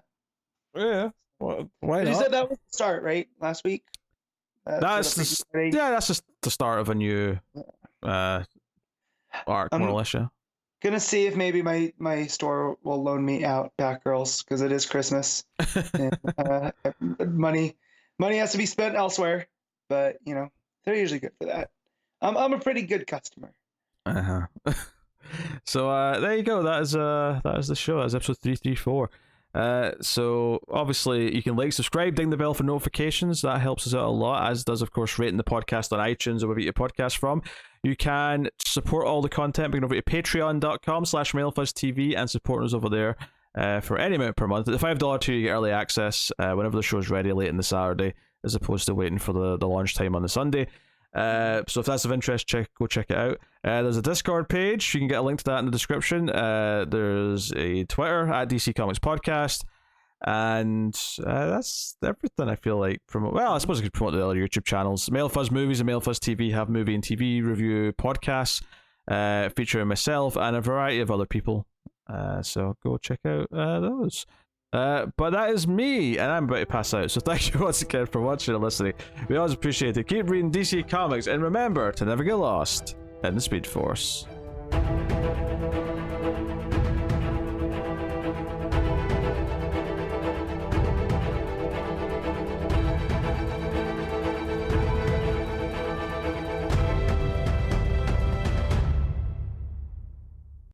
Yeah. Well, why not? You said that was the start, right? Last week. That's just the start of a new arc, more or less. Yeah. Gonna see if maybe my store will loan me out Batgirls because it is Christmas. And, money has to be spent elsewhere, but they're usually good for that. I'm a pretty good customer. So there you go. That is the show. That's episode 334. So obviously you can like, subscribe, ding the bell for notifications. That helps us out a lot, as does of course rating the podcast on iTunes or wherever you get your podcast from. You can support all the content by going over to patreon.com/MailFuzzTV and supporting us over there for any amount per month. At the $5 tier you get early access whenever the show's ready late in the Saturday, as opposed to waiting for the launch time on the Sunday. So if that's of interest, go check it out. There's a Discord page. You can get a link to that in the description. There's a Twitter at DC Comics Podcast, and that's everything. I feel like I suppose I could promote the other YouTube channels. MailFuzz Movies and MailFuzz TV have movie and TV review podcasts featuring myself and a variety of other people. So go check out those. But that is me, and I'm about to pass out. So thank you once again for watching and listening. We always appreciate it. Keep reading DC Comics, and remember to never get lost in the Speed Force.